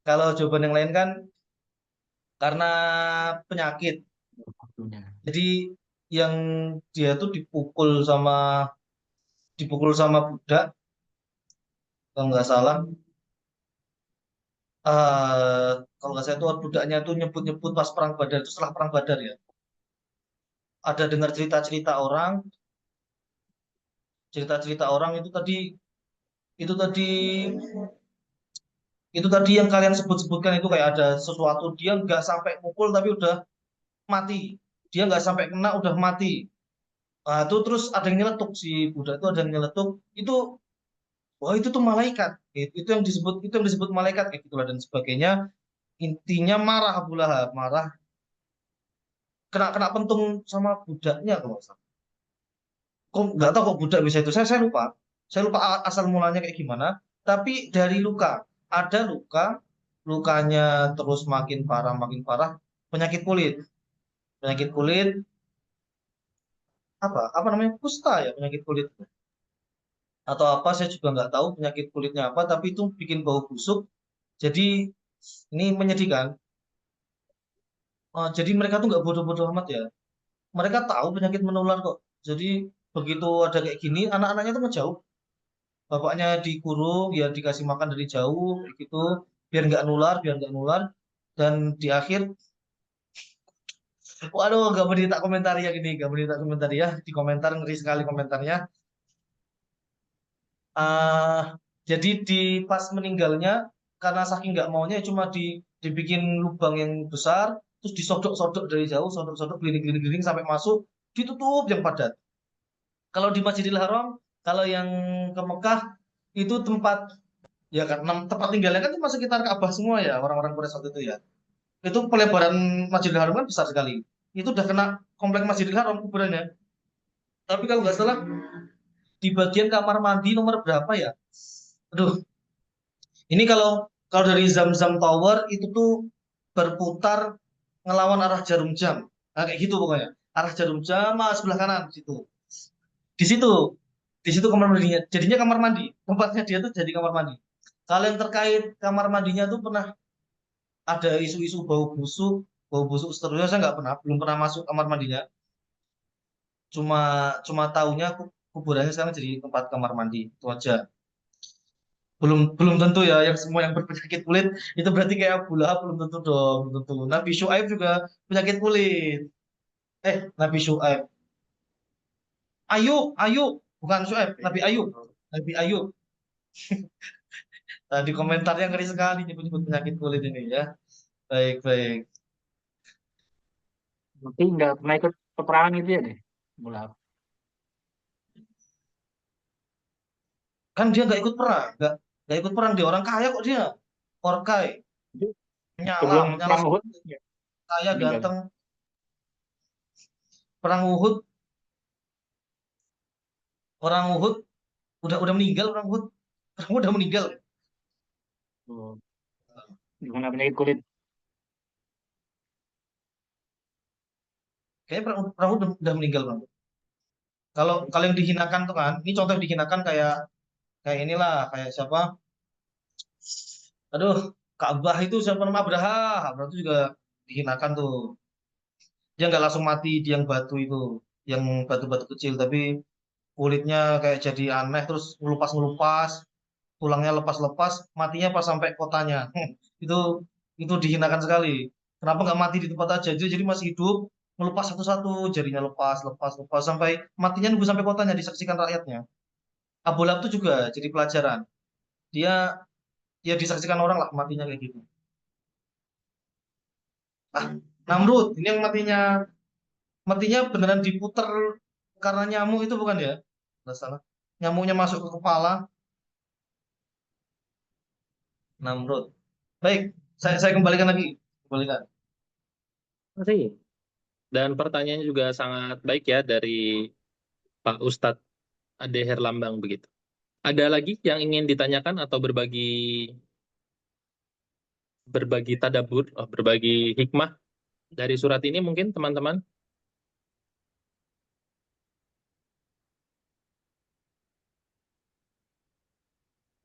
Kalau jawaban yang lain kan karena penyakit. Waktunya. Jadi yang dia tuh dipukul sama budak kalau nggak salah. eh Kalau nggak salah itu budaknya tuh nyebut-nyebut pas perang Badar itu setelah perang Badar ya. Ada dengar cerita-cerita orang itu tadi itu tadi yang kalian sebut-sebutkan itu kayak ada sesuatu dia nggak sampai mukul tapi udah mati. Dia nggak sampai kena udah mati. Nah, itu terus ada yang nyeletuk si budak itu ada yang nyeletuk itu wah itu tuh malaikat. Itu yang disebut malaikat kayak gitulah dan sebagainya. Intinya marah Abu Lahab, marah kena kena pentung sama budaknya kalau nggak salah. Kok nggak tahu kok budak bisa itu. Saya lupa. Saya lupa asal mulanya kayak gimana. Tapi dari luka ada lukanya terus makin parah penyakit kulit. Penyakit kulit apa namanya kusta ya penyakit kulit atau apa saya juga nggak tahu penyakit kulitnya apa tapi itu bikin bau busuk jadi ini menyedihkan. Jadi mereka tuh nggak bodoh-bodoh amat ya mereka tahu penyakit menular kok jadi begitu ada kayak gini anak-anaknya tuh ngejauh bapaknya dikurung ya dikasih makan dari jauh kayak gitu biar nggak nular dan di akhir waduh nggak boleh tak komentari ya gini nggak boleh tak komentari ya di komentar ngeri sekali komentarnya. Ah, jadi di pas meninggalnya karena saking nggak maunya cuma dibikin lubang yang besar, terus disodok-sodok dari jauh, sodok-sodok gelining-gelining sampai masuk, ditutup yang padat. Kalau di Masjidil Haram, kalau yang ke Mekah itu tempat ya kan tempat tinggalnya kan cuma sekitar Ka'bah semua ya orang-orang Quraisy waktu itu ya. Itu pelebaran Masjidil Haram kan besar sekali. Itu udah kena komplek Masjidil Haram kuburannya. Tapi kalau nggak salah di bagian kamar mandi nomor berapa ya? Aduh, ini kalau kalau dari Zam-Zam Tower itu tuh berputar ngelawan arah jarum jam. Nah, kayak gitu pokoknya. Arah jarum jam sebelah kanan situ. Di situ. Di situ kamar mandinya. Jadinya kamar mandi. Tempatnya dia tuh jadi kamar mandi. Kalau yang terkait kamar mandinya tuh pernah ada isu-isu bau busuk seterusnya saya nggak pernah, belum pernah masuk kamar mandinya. Cuma cuma tahunya kuburannya sekarang jadi tempat kamar mandi. Itu aja. Belum belum tentu ya yang semua yang berpenyakit kulit itu berarti kayak Abu Lahab belum tentu dong belum tentu Nabi Syuaib juga penyakit kulit Nabi Syuaib Ayub Ayub bukan Syuaib Nabi Ayub di komentarnya ngeri sekali nyebut-nyebut penyakit kulit ini ya baik baik Mungkin nggak pernah ikut peperangan itu ya deh. Abu Lahab. kan dia nggak ikut perang dia orang kaya kok dia orang kaya Itu menyala sebelum menyala perang Uhud ya, kaya meninggal. ganteng perang Uhud orang Uhud udah meninggal orang Uhud udah meninggal Oh, gimana penyakit kulit? kayaknya perang Uhud udah meninggal bang Kalau kalau yang dihinakan tuh kan, ini contoh yang dihinakan kayak kayak inilah, kayak siapa? Aduh, Ka'bah itu siapa nama Abraha? Abraha itu juga dihinakan tuh. Dia nggak langsung mati di yang batu itu, yang batu-batu kecil, tapi kulitnya kayak jadi aneh, terus ngelupas-ngelupas, tulangnya lepas-lepas, matinya pas sampai kotanya. Itu itu dihinakan sekali. Kenapa nggak mati di tempat aja? Dia jadi masih hidup, ngelupas satu-satu, jarinya lepas, lepas, lepas, sampai matinya nunggu sampai kotanya disaksikan rakyatnya. Abu Lahab itu juga jadi pelajaran. Dia ya disaksikan orang lah matinya kayak gitu. Ah, Namrud, ini yang matinya matinya beneran diputer karena nyamuk itu bukan ya? Nggak salah. Nyamuknya masuk ke kepala, Namrud. Baik, saya kembalikan lagi. Kembalikan. Terima kasih. Dan pertanyaannya juga sangat baik ya dari Pak Ustadz Ade Herlambang begitu. Ada lagi yang ingin ditanyakan atau berbagi tadabur, berbagi hikmah dari surat ini mungkin teman-teman?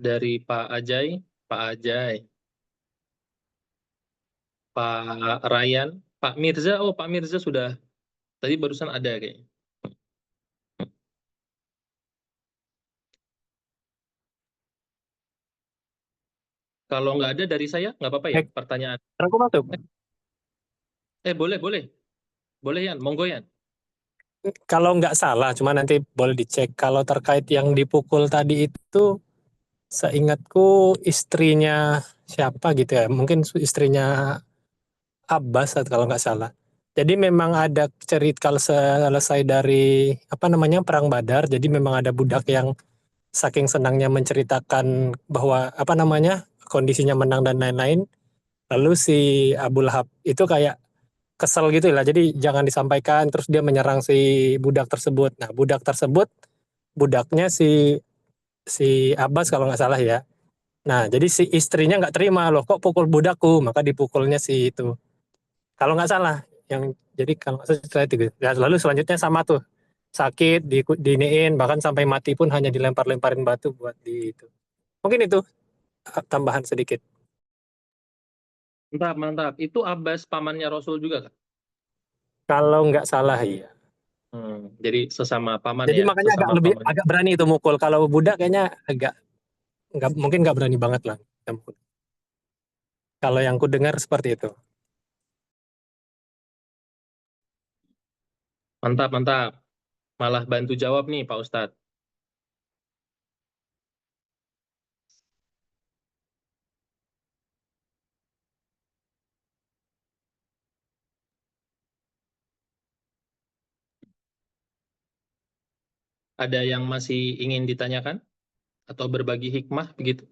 Dari Pak Ajay, Pak Ajay, Pak Ryan, Pak Mirza. Oh, Pak Mirza sudah tadi barusan ada kayaknya. Kalau nggak ada dari saya, nggak apa-apa ya pertanyaan. Aku masuk. Boleh, boleh. Boleh, Yan. Monggo, Yan. Kalau nggak salah, cuma nanti boleh dicek. Kalau terkait yang dipukul tadi itu, seingatku istrinya siapa gitu ya. Mungkin istrinya Abbas kalau nggak salah. Jadi memang ada cerita kalau selesai dari perang Badar. Jadi memang ada budak yang saking senangnya menceritakan bahwa kondisinya menang dan lain-lain. Lalu si Abu Lahab itu kayak kesel gitu lah. Jadi jangan disampaikan, terus dia menyerang si budak tersebut. Nah, budaknya si si Abbas kalau nggak salah ya. Nah, jadi si istrinya nggak terima, loh kok pukul budakku, maka dipukulnya si itu. Kalau nggak salah, jadi kalau nggak salah itu. Ya, lalu selanjutnya sama tuh, sakit, diniin, bahkan sampai mati pun hanya dilempar-lemparin batu buat di itu. Mungkin itu tambahan sedikit. Mantap, mantap. Itu Abbas pamannya Rasul juga, Kak? Kalau nggak salah ya. Jadi sesama paman Jadi ya, makanya sesama paman. agak berani itu mukul. Kalau budak kayaknya mungkin nggak berani banget lah. Kalau yang ku dengar seperti itu. Mantap, mantap. Malah bantu jawab nih, Pak Ustadz. Ada yang masih ingin ditanyakan? Atau berbagi hikmah begitu?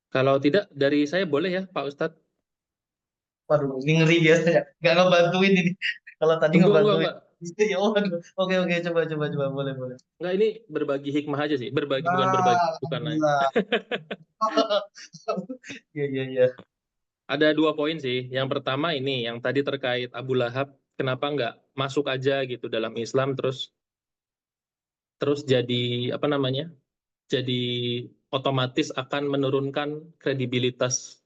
Kalau tidak, dari saya boleh ya, Pak Ustadz? Waduh, ini ngeri biasanya. Nggak ngebantuin ini. Kalau tadi ngebantuin. Enggak. Ya, waduh. Oke, oke, coba, boleh, boleh. Enggak, ini berbagi hikmah aja sih. Berbagi, bukan berbagi. Bukan lain. Alhamdulillah. Iya, iya, iya. Ada 2 poin sih. Yang pertama ini, yang tadi terkait Abu Lahab, kenapa nggak masuk aja gitu dalam Islam, terus jadi apa namanya? Jadi otomatis akan menurunkan kredibilitas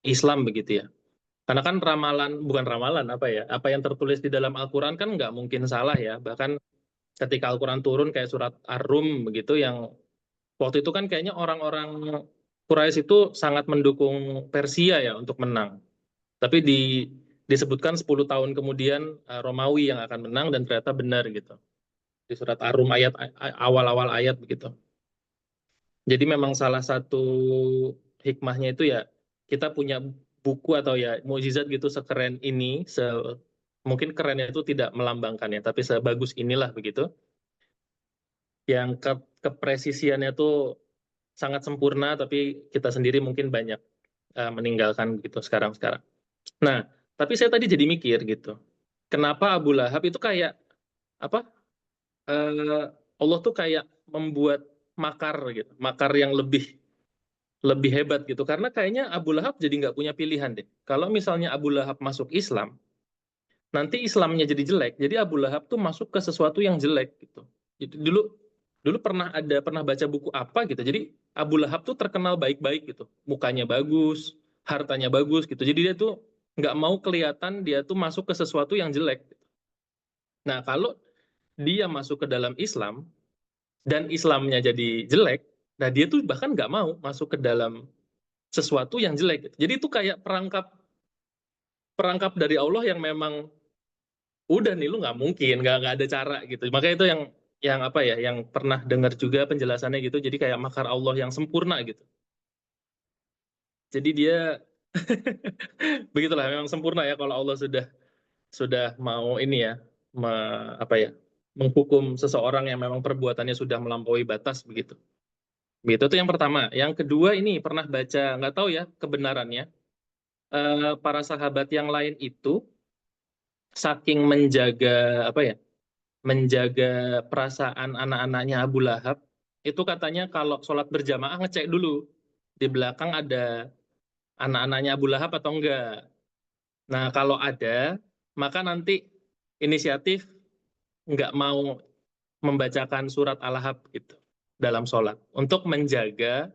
Islam begitu ya. Karena kan bukan ramalan apa ya, apa yang tertulis di dalam Al-Quran kan nggak mungkin salah ya. Bahkan ketika Al-Quran turun kayak surat Ar-Rum begitu, yang waktu itu kan kayaknya orang-orang Quraisy itu sangat mendukung Persia ya untuk menang. Tapi disebutkan 10 tahun kemudian Romawi yang akan menang, dan ternyata benar gitu. Di surat Ar-Rum awal-awal ayat begitu. Jadi memang salah satu hikmahnya itu ya, kita punya buku atau ya mukjizat gitu sekeren ini, mungkin kerennya itu tidak melambangkannya, tapi sebagus inilah begitu, yang kepresisiannya itu sangat sempurna, tapi kita sendiri mungkin banyak meninggalkan gitu sekarang. Nah, tapi saya tadi jadi mikir gitu, kenapa Abu Lahab itu kayak apa? Allah tuh kayak membuat makar gitu, makar yang lebih hebat gitu, karena kayaknya Abu Lahab jadi nggak punya pilihan deh. Kalau misalnya Abu Lahab masuk Islam, nanti Islamnya jadi jelek. Jadi Abu Lahab tuh masuk ke sesuatu yang jelek gitu. Jadi dulu pernah baca buku apa gitu. Jadi Abu Lahab tuh terkenal baik-baik gitu. Mukanya bagus, hartanya bagus gitu. Jadi dia tuh nggak mau kelihatan dia tuh masuk ke sesuatu yang jelek. Nah, kalau dia masuk ke dalam Islam dan Islamnya jadi jelek, nah dia tuh bahkan nggak mau masuk ke dalam sesuatu yang jelek. Jadi itu kayak perangkap dari Allah yang memang udah nih lu nggak mungkin, nggak ada cara gitu. Makanya itu yang apa ya, yang pernah dengar juga penjelasannya gitu. Jadi kayak makar Allah yang sempurna gitu. Jadi dia begitulah, memang sempurna ya kalau Allah sudah mau ini ya, apa ya, menghukum seseorang yang memang perbuatannya sudah melampaui batas begitu. Begitu itu yang pertama. Yang kedua ini pernah baca, nggak tahu ya kebenarannya. Para sahabat yang lain itu saking menjaga apa ya, menjaga perasaan anak-anaknya Abu Lahab, itu katanya kalau sholat berjamaah ngecek dulu di belakang ada anak-anaknya Abu Lahab atau enggak. Nah, kalau ada, maka nanti inisiatif nggak mau membacakan surat Al-Lahab gitu dalam sholat untuk menjaga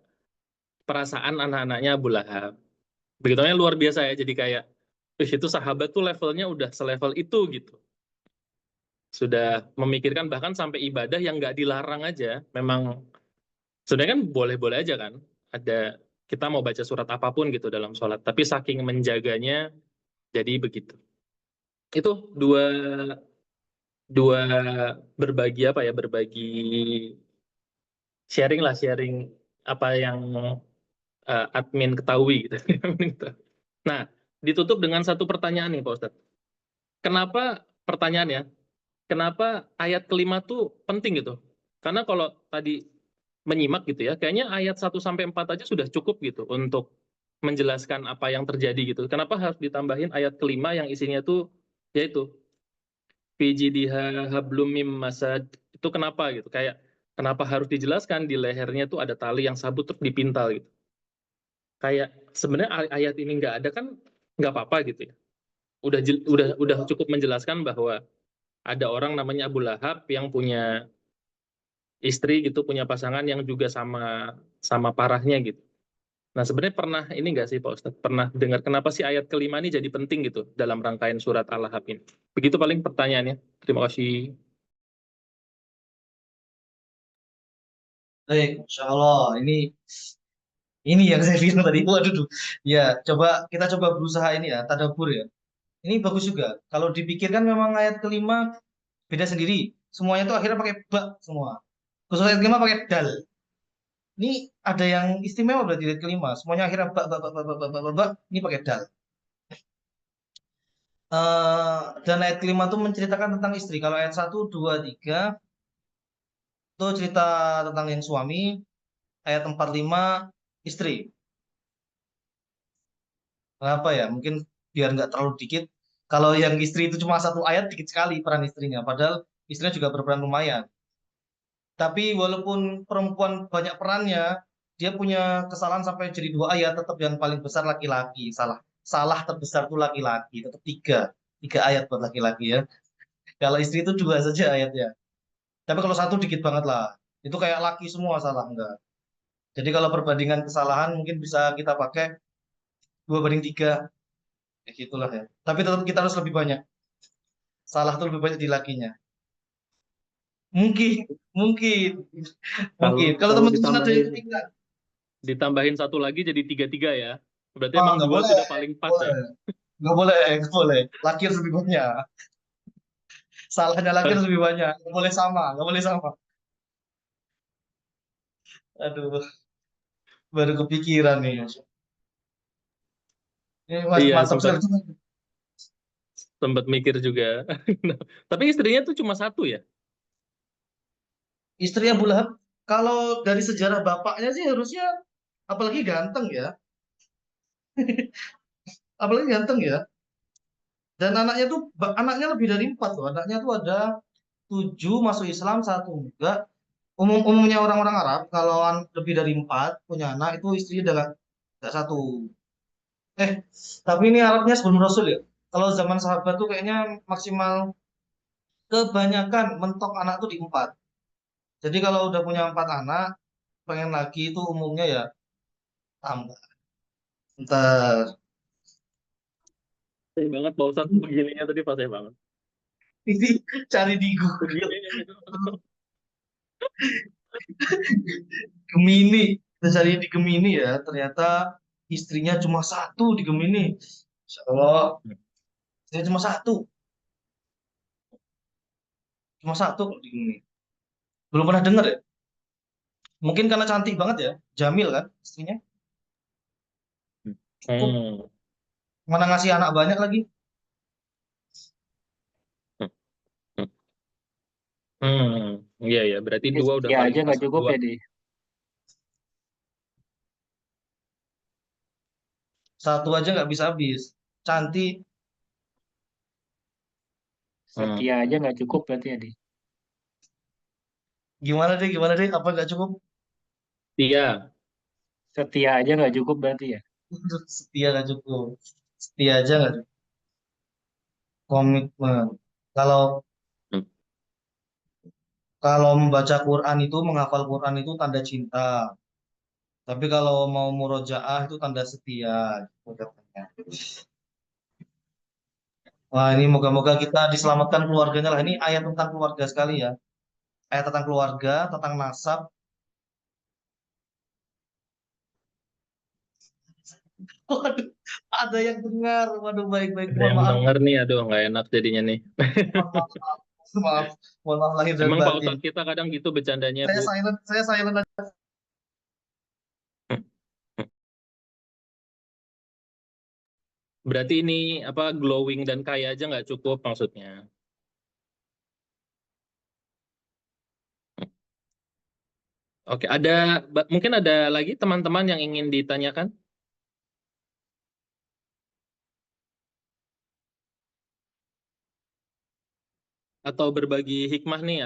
perasaan anak-anaknya Abu Lahab. Begitunya luar biasa ya, jadi kayak itu sahabat tuh levelnya udah selevel itu gitu. Sudah memikirkan bahkan sampai ibadah yang nggak dilarang aja, memang sebenarnya kan boleh-boleh aja kan, ada kita mau baca surat apapun gitu dalam sholat, tapi saking menjaganya jadi begitu. Itu dua dua berbagi apa ya, berbagi sharing lah, sharing apa yang admin ketahui gitu. Nah, ditutup dengan satu pertanyaan nih Pak Ustadz. Kenapa pertanyaannya? Kenapa ayat kelima tuh penting gitu? Karena kalau tadi menyimak gitu ya, kayaknya ayat 1 sampai 4 aja sudah cukup gitu untuk menjelaskan apa yang terjadi gitu. Kenapa harus ditambahin ayat kelima yang isinya tuh yaitu fijidiha hablum mim masad, itu kenapa gitu? Kayak kenapa harus dijelaskan di lehernya tuh ada tali yang sabut terus dipintal gitu. Kayak sebenarnya ayat ini nggak ada kan nggak apa-apa gitu ya. Udah cukup menjelaskan bahwa ada orang namanya Abu Lahab yang punya istri gitu, punya pasangan yang juga sama sama parahnya gitu. Nah, sebenarnya pernah ini nggak sih Pak Ustadz? Pernah dengar kenapa sih ayat kelima ini jadi penting gitu dalam rangkaian surat Al-Lahab ini? Begitu paling pertanyaannya. Terima kasih. Baik, Insya Allah. Ini yang saya bilang tadi. Waduh, ya kita coba berusaha ini ya, tadabbur ya. Ini bagus juga. Kalau dipikirkan memang ayat kelima beda sendiri. Semuanya tuh akhirnya pakai ba semua. Khusus ayat kelima pakai dal. Ini ada yang istimewa berarti ayat kelima. Semuanya akhirnya ba. Ini pakai dal. Dan ayat kelima itu menceritakan tentang istri. Kalau ayat 1, 2, 3 itu cerita tentang yang suami. Ayat 4, 5 istri. Kenapa ya? Mungkin biar nggak terlalu dikit. Kalau yang istri itu cuma satu ayat, dikit sekali peran istrinya. Padahal istrinya juga berperan lumayan. Tapi walaupun perempuan banyak perannya, dia punya kesalahan sampai jadi 2 ayat, tetap yang paling besar laki-laki. Salah terbesar itu laki-laki. Tetap tiga ayat buat laki-laki ya. Kalau istri itu 2 saja ayatnya. Tapi kalau satu dikit banget lah. Itu kayak laki semua salah enggak. Jadi kalau perbandingan kesalahan mungkin bisa kita pakai 2 banding 3. Ya gitulah ya. Tapi tetap kita harus lebih banyak. Salah tuh lebih banyak di lakinya. Mungkin, mungkin, mungkin. Kalau Kalau teman-teman ada yang ketinggalan, ditambahin satu lagi jadi 3-3 ya. Berarti oh, emang nggak 2 boleh, sudah paling pas boleh, ya. nggak boleh. Laki harus lebih banyak. Salahnya laki harus lebih banyak. Nggak boleh sama, nggak boleh sama. Aduh, baru kepikiran nih. Ini Iya, mantap sempat sekali. sempat mikir juga. Tapi istrinya tuh cuma satu ya. Istri Abu Lahab, kalau dari sejarah bapaknya sih harusnya, apalagi ganteng ya. Apalagi ganteng ya. Dan anaknya lebih dari 4 loh. Anaknya tuh ada 7 masuk Islam, 1 enggak. Umumnya orang-orang Arab kalau lebih dari 4 punya anak itu istrinya udah nggak 1. Eh, tapi ini Arabnya sebelum Rasul ya. Kalau zaman sahabat tuh kayaknya maksimal kebanyakan mentok anak tuh di 4. Jadi kalau udah punya 4 anak, pengen lagi itu umumnya ya tambah. Ntar Fasih banget Pak Ustadz begininya tadi fasih banget. ini cari di Google Begini gitu. Gemini. Kita cari di Gemini ya, ternyata istrinya cuma satu di Gemini. Insya Allah, istrinya cuma satu kok di Gemini. Belum pernah dengar ya? Mungkin karena cantik banget ya, Jamil kan istrinya. Cukup, Hmm. mana ngasih anak banyak lagi. Iya ya, berarti Jadi 2 udah setia paling aja pas. nggak cukup 2. ya, Di. Satu aja nggak bisa habis. Cantik, Hmm. Setia aja nggak cukup berarti ya, Di. gimana deh, apa nggak cukup? Iya. Setia aja nggak cukup berarti ya. Setia nggak cukup. Setia aja nggak cukup. Komitmen. Kalau Hmm. kalau membaca Quran itu, menghafal Quran itu tanda cinta. Tapi kalau mau murojaah itu tanda setia, gitu katanya. Wah, ini moga-moga kita diselamatkan keluarganya lah. Ini ayat tentang keluarga sekali ya. Ayat tentang keluarga, tentang nasab. Waduh, ada yang dengar. Waduh, baik-baik. Ada Mohon yang maaf. denger nih, aduh nggak enak jadinya nih. Mohon maaf. Maaf. Mohon maaf lahir dan Emang Pak batin. Ustadz kita kadang gitu bercandanya, Saya Bu. silent, saya silent aja. Berarti ini apa glowing dan kaya aja nggak cukup maksudnya. Oke, mungkin ada lagi teman-teman yang ingin ditanyakan atau berbagi hikmah nih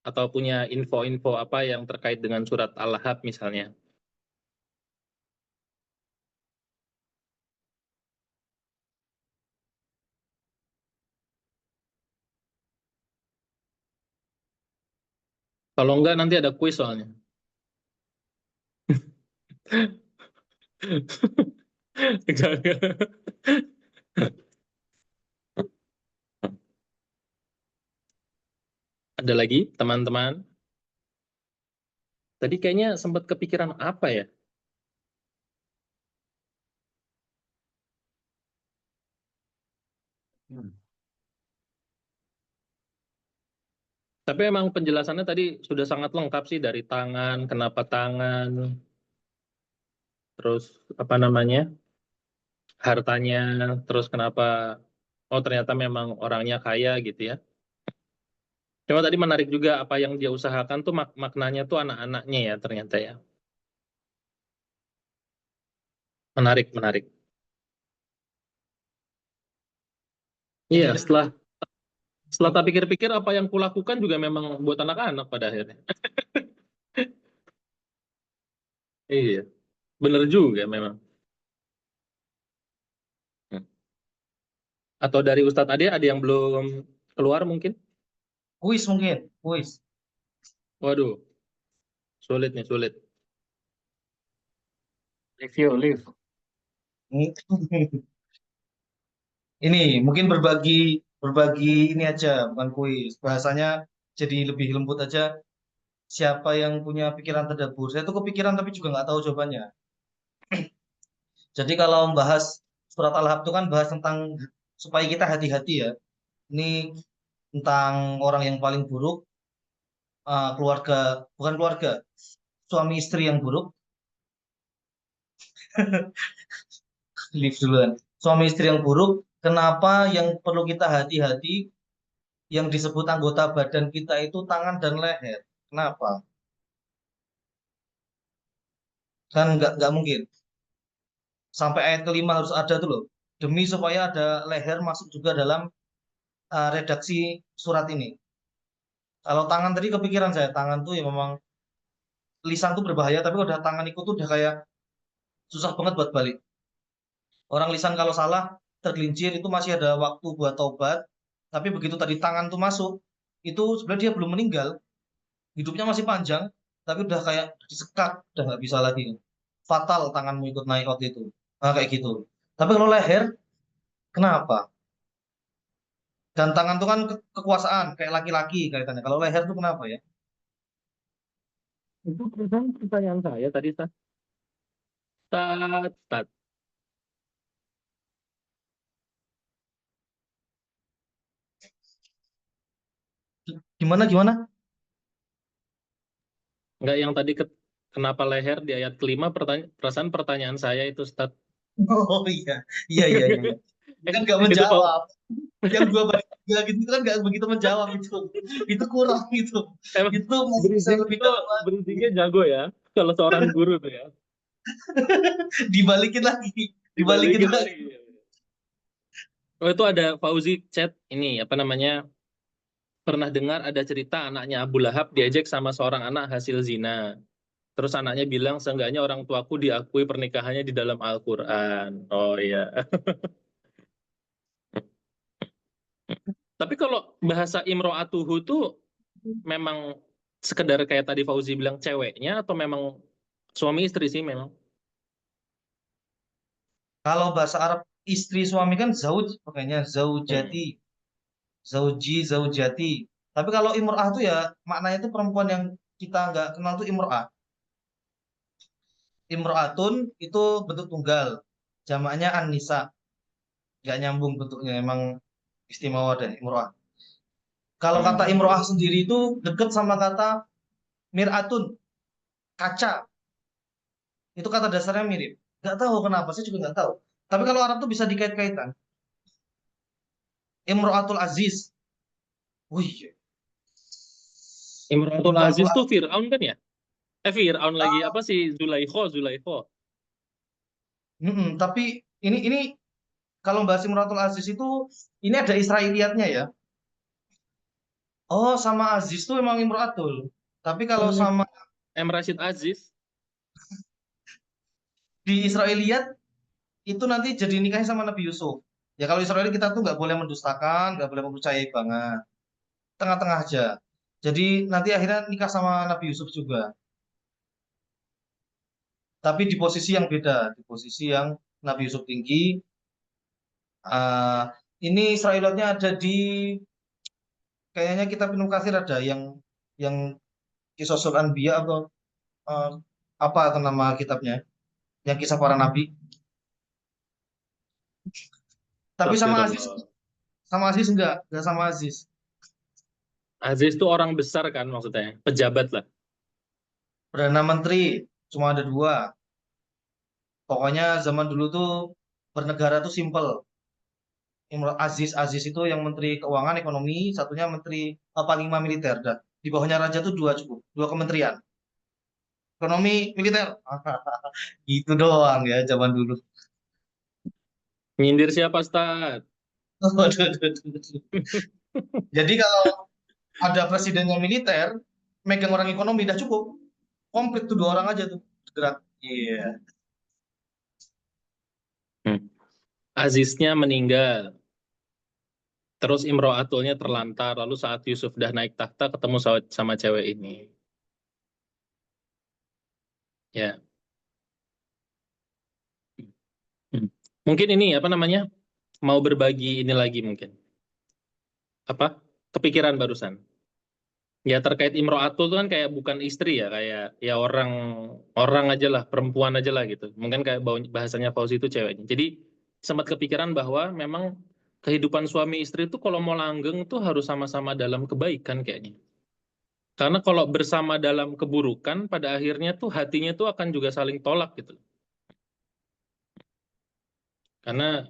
atau punya info-info apa yang terkait dengan surat Al-Lahab misalnya. Kalau enggak nanti ada kuis soalnya. Enggak. Ada lagi teman-teman? Tadi kayaknya sempat kepikiran apa ya? Hmm. Tapi emang penjelasannya tadi sudah sangat lengkap sih dari tangan, kenapa tangan, terus apa namanya, hartanya, terus kenapa, oh ternyata memang orangnya kaya gitu ya. Cuma tadi menarik juga apa yang dia usahakan tuh maknanya tuh anak-anaknya ya ternyata ya. Menarik, menarik. Jadi Iya, setelah tak pikir-pikir apa yang kulakukan juga memang buat anak-anak pada akhirnya. Iya, bener juga memang. Hmm. Atau dari Ustadz Ade ada yang belum keluar mungkin? kuis mungkin, kuis. Waduh, sulit nih, sulit. Live. Ini mungkin berbagi berbagi ini aja, bukan kuis. Bahasanya jadi lebih lembut aja. Siapa yang punya pikiran tadabbur? Saya tuh kepikiran tapi juga nggak tahu jawabannya. Jadi kalau membahas surat Al-Lahab itu kan bahas tentang supaya kita hati-hati ya. Ini tentang orang yang paling buruk, keluarga, bukan keluarga, suami istri yang buruk. Live duluan. Suami istri yang buruk. Kenapa yang perlu kita hati-hati? Yang disebut anggota badan kita itu tangan dan leher. Kenapa? Kan nggak mungkin. Sampai ayat kelima harus ada tuh loh. Demi supaya ada leher masuk juga dalam redaksi surat ini. Kalau tangan tadi kepikiran saya, tangan tuh ya memang lisan tuh berbahaya, tapi kalau udah tangan itu tuh udah kayak susah banget buat balik. Orang lisan kalau salah, tergelincir, itu masih ada waktu buat tobat. Tapi begitu tadi tangan tuh masuk, itu sebenarnya dia belum meninggal, hidupnya masih panjang, tapi udah kayak disekak, udah nggak bisa lagi. Fatal tanganmu ikut naik waktu itu. Nah, kayak gitu. Tapi kalau leher, kenapa? Dan tangan tuh kan kekuasaan, kayak laki-laki kaitannya. Kalau leher tuh kenapa ya? Itu pertanyaan saya tadi, Ustaz. Ustaz. Gimana? Enggak, yang tadi kenapa leher di ayat kelima, perasaan pertanyaan saya itu, Ustaz. Oh iya, iya. Kan nggak Itu menjawab. Yang 2/3 gitu kan nggak begitu menjawab itu. Itu kurang itu. emang Itu masih bisa lebih dalam lagi. bridgingnya jago ya, kalau seorang guru tuh ya. Dibalikin lagi. Dibalikin lagi. Oh, itu ada Fauzi chat ini, apa namanya, pernah dengar ada cerita anaknya Abu Lahab diajak sama seorang anak hasil zina. Terus anaknya bilang, seenggaknya orang tuaku diakui pernikahannya di dalam Al-Quran. Oh iya. Tapi kalau bahasa imro'atuhu tuh memang sekedar kayak tadi Fauzi bilang ceweknya, atau memang suami istri sih memang? Kalau bahasa Arab istri suami kan zauj, makanya Hmm. zaujati, zauji, zaujati. Tapi kalau imro'ah tuh ya maknanya itu perempuan yang kita nggak kenal tuh imro'ah. Imro'atun itu bentuk tunggal. Jamaknya an-nisa. Nggak nyambung bentuknya, emang istimewa deh imro'ah. Kalau kata imro'ah sendiri itu deket sama kata mir'atun, kaca. Itu kata dasarnya mirip. Nggak tahu kenapa, saya juga nggak tahu. Tapi kalau Arab tuh bisa dikait-kaitan. Imro'atul Aziz. Wih, Imratul Imro'atul Aziz tuh Aziz. Fir'aun kan ya? Fir'aun lagi apa sih, Zulaikho. Tapi ini kalau bahas Imro'atul Aziz itu ini ada Israiliyatnya ya. Oh, sama Aziz tuh emang Imro'atul. Tapi kalau Oh, sama M. Rashid Aziz. di Israiliyat itu nanti jadi nikahnya sama Nabi Yusuf. Ya kalau Israel kita tuh nggak boleh mendustakan, nggak boleh mempercayai banget. Tengah-tengah aja. Jadi nanti akhirnya nikah sama Nabi Yusuf juga. Tapi di posisi yang beda, di posisi yang Nabi Yusuf tinggi. Ah, ini Israiliyatnya ada di kayaknya kitab Ibnu Katsir ada yang Qisasul Anbiya atau eh, apa atau nama kitabnya? Yang kisah para nabi. Tapi Astagfirullah. sama Aziz enggak sama Aziz. Aziz tuh orang besar kan maksudnya, pejabat lah. Perdana Menteri cuma ada dua. Pokoknya zaman dulu tuh bernegara tuh simple. Aziz itu yang Menteri Keuangan Ekonomi, satunya Menteri Panglima Militer. Dah. Di bawahnya Raja tuh dua cukup, dua kementerian. Ekonomi, militer. Gitu doang ya zaman dulu. Nyindir siapa, Ustaz? Jadi kalau ada presidennya militer, megang orang ekonomi udah cukup. Komplit tuh dua orang aja tuh gerak. Iya. Hmm. Aziznya meninggal. Terus Imro'atulnya terlantar. Lalu saat Yusuf udah naik takhta ketemu sama cewek ini. Ya. Hmm. Mungkin ini apa namanya? Mau berbagi ini lagi mungkin. Apa? Kepikiran barusan. Ya terkait Imro'atul itu kan kayak bukan istri ya, kayak ya orang aja lah, perempuan aja lah gitu. Mungkin kayak bahasanya Fauzi itu ceweknya. Jadi sempat kepikiran bahwa memang kehidupan suami istri itu kalau mau langgeng tuh harus sama-sama dalam kebaikan kayaknya. Karena kalau bersama dalam keburukan, pada akhirnya tuh hatinya tuh akan juga saling tolak gitu. Karena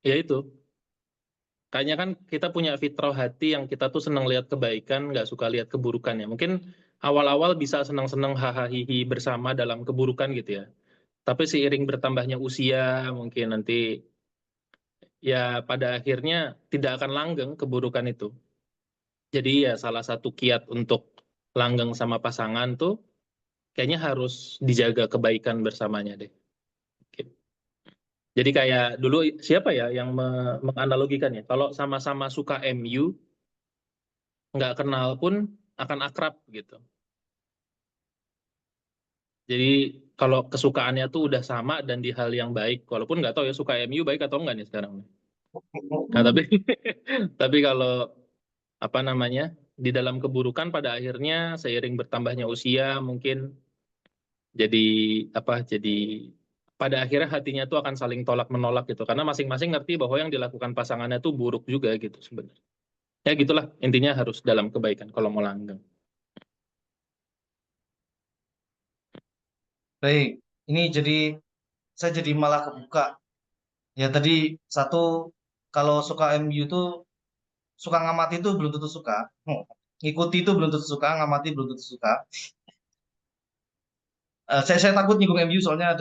ya itu, kayaknya kan kita punya fitrah hati yang kita tuh senang lihat kebaikan, nggak suka lihat keburukan ya. Mungkin awal-awal bisa senang-senang hahaha bersama dalam keburukan gitu ya. Tapi seiring bertambahnya usia, mungkin nanti ya pada akhirnya tidak akan langgeng keburukan itu. Jadi ya salah satu kiat untuk langgeng sama pasangan tuh kayaknya harus dijaga kebaikan bersamanya deh. Gitu. Jadi kayak dulu siapa ya yang menganalogikan ya? Kalau sama-sama suka MU, nggak kenal pun akan akrab gitu. Jadi kalau kesukaannya tuh udah sama dan di hal yang baik, walaupun nggak tahu ya suka MU baik atau enggak nih sekarang. Nah tapi tapi kalau apa namanya di dalam keburukan pada akhirnya seiring bertambahnya usia mungkin jadi jadi pada akhirnya hatinya tuh akan saling tolak menolak gitu karena masing-masing ngerti bahwa yang dilakukan pasangannya tuh buruk juga gitu sebenarnya. Ya gitulah intinya harus dalam kebaikan kalau mau langgeng. Baik, ini saya jadi malah kebuka. Ya tadi satu, kalau suka MU tuh suka ngamati itu belum tentu suka. Ngikuti itu belum tentu suka, ngamati belum tentu suka. Saya takut nyinggung MU soalnya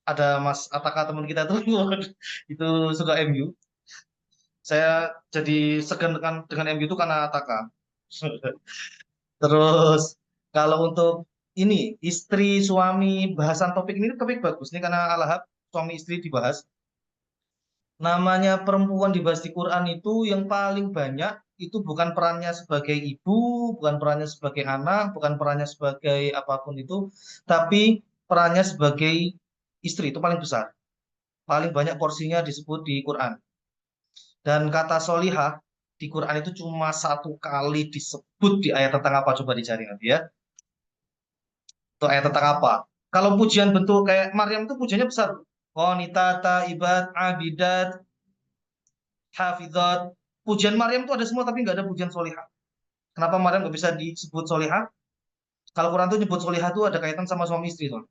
ada Mas Ataka teman kita tuh itu suka MU. Saya jadi segan dengan MU itu karena Ataka. Terus kalau untuk ini istri suami bahasan topik ini topik bagus nih karena alahab suami istri dibahas. Namanya perempuan dibahas di Quran itu yang paling banyak itu bukan perannya sebagai ibu, bukan perannya sebagai anak, bukan perannya sebagai apapun itu, tapi perannya sebagai istri itu paling besar. Paling banyak porsinya disebut di Quran. Dan kata solihah di Quran itu cuma satu kali disebut di ayat tentang apa? Coba dicari nanti ya. Itu ayat tentang apa? Kalau pujian bentuk kayak Maryam itu pujiannya besar. Qanita, taibat, abidat, hafizat. Pujian Maryam itu ada semua tapi nggak ada pujian solihah. Kenapa Maryam nggak bisa disebut solihah? Kalau Quran tuh nyebut solihah itu ada kaitan sama suami istri. Soal.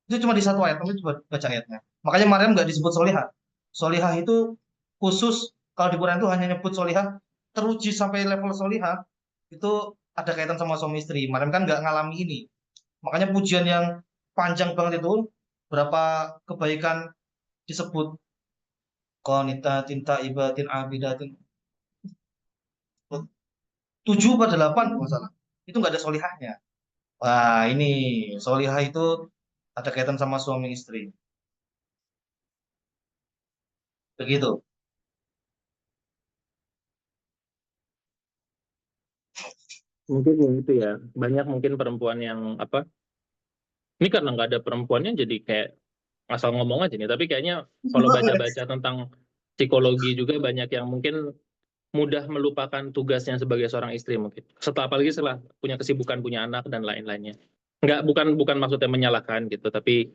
Itu cuma di satu ayat, tapi coba baca ayatnya. Makanya Maryam nggak disebut solihah. Solihah itu khusus, kalau di Quran itu hanya nyebut solihah, teruji sampai level solihah, itu ada kaitan sama suami istri. Maryam kan nggak ngalami ini. Makanya pujian yang panjang banget itu, berapa kebaikan disebut. Qanita, tinta, ibadatin, abidatin. 7 atau 8 masalah. Itu nggak ada solihahnya. Wah, ini solihah itu ada kaitan sama suami istri. Begitu. Mungkin yang itu ya banyak mungkin perempuan yang ini karena nggak ada perempuannya jadi kayak asal ngomong aja nih tapi kayaknya kalau baca-baca tentang psikologi juga banyak yang mungkin mudah melupakan tugasnya sebagai seorang istri mungkin setelah apalagi setelah punya kesibukan punya anak dan lain-lainnya nggak bukan maksudnya menyalahkan gitu tapi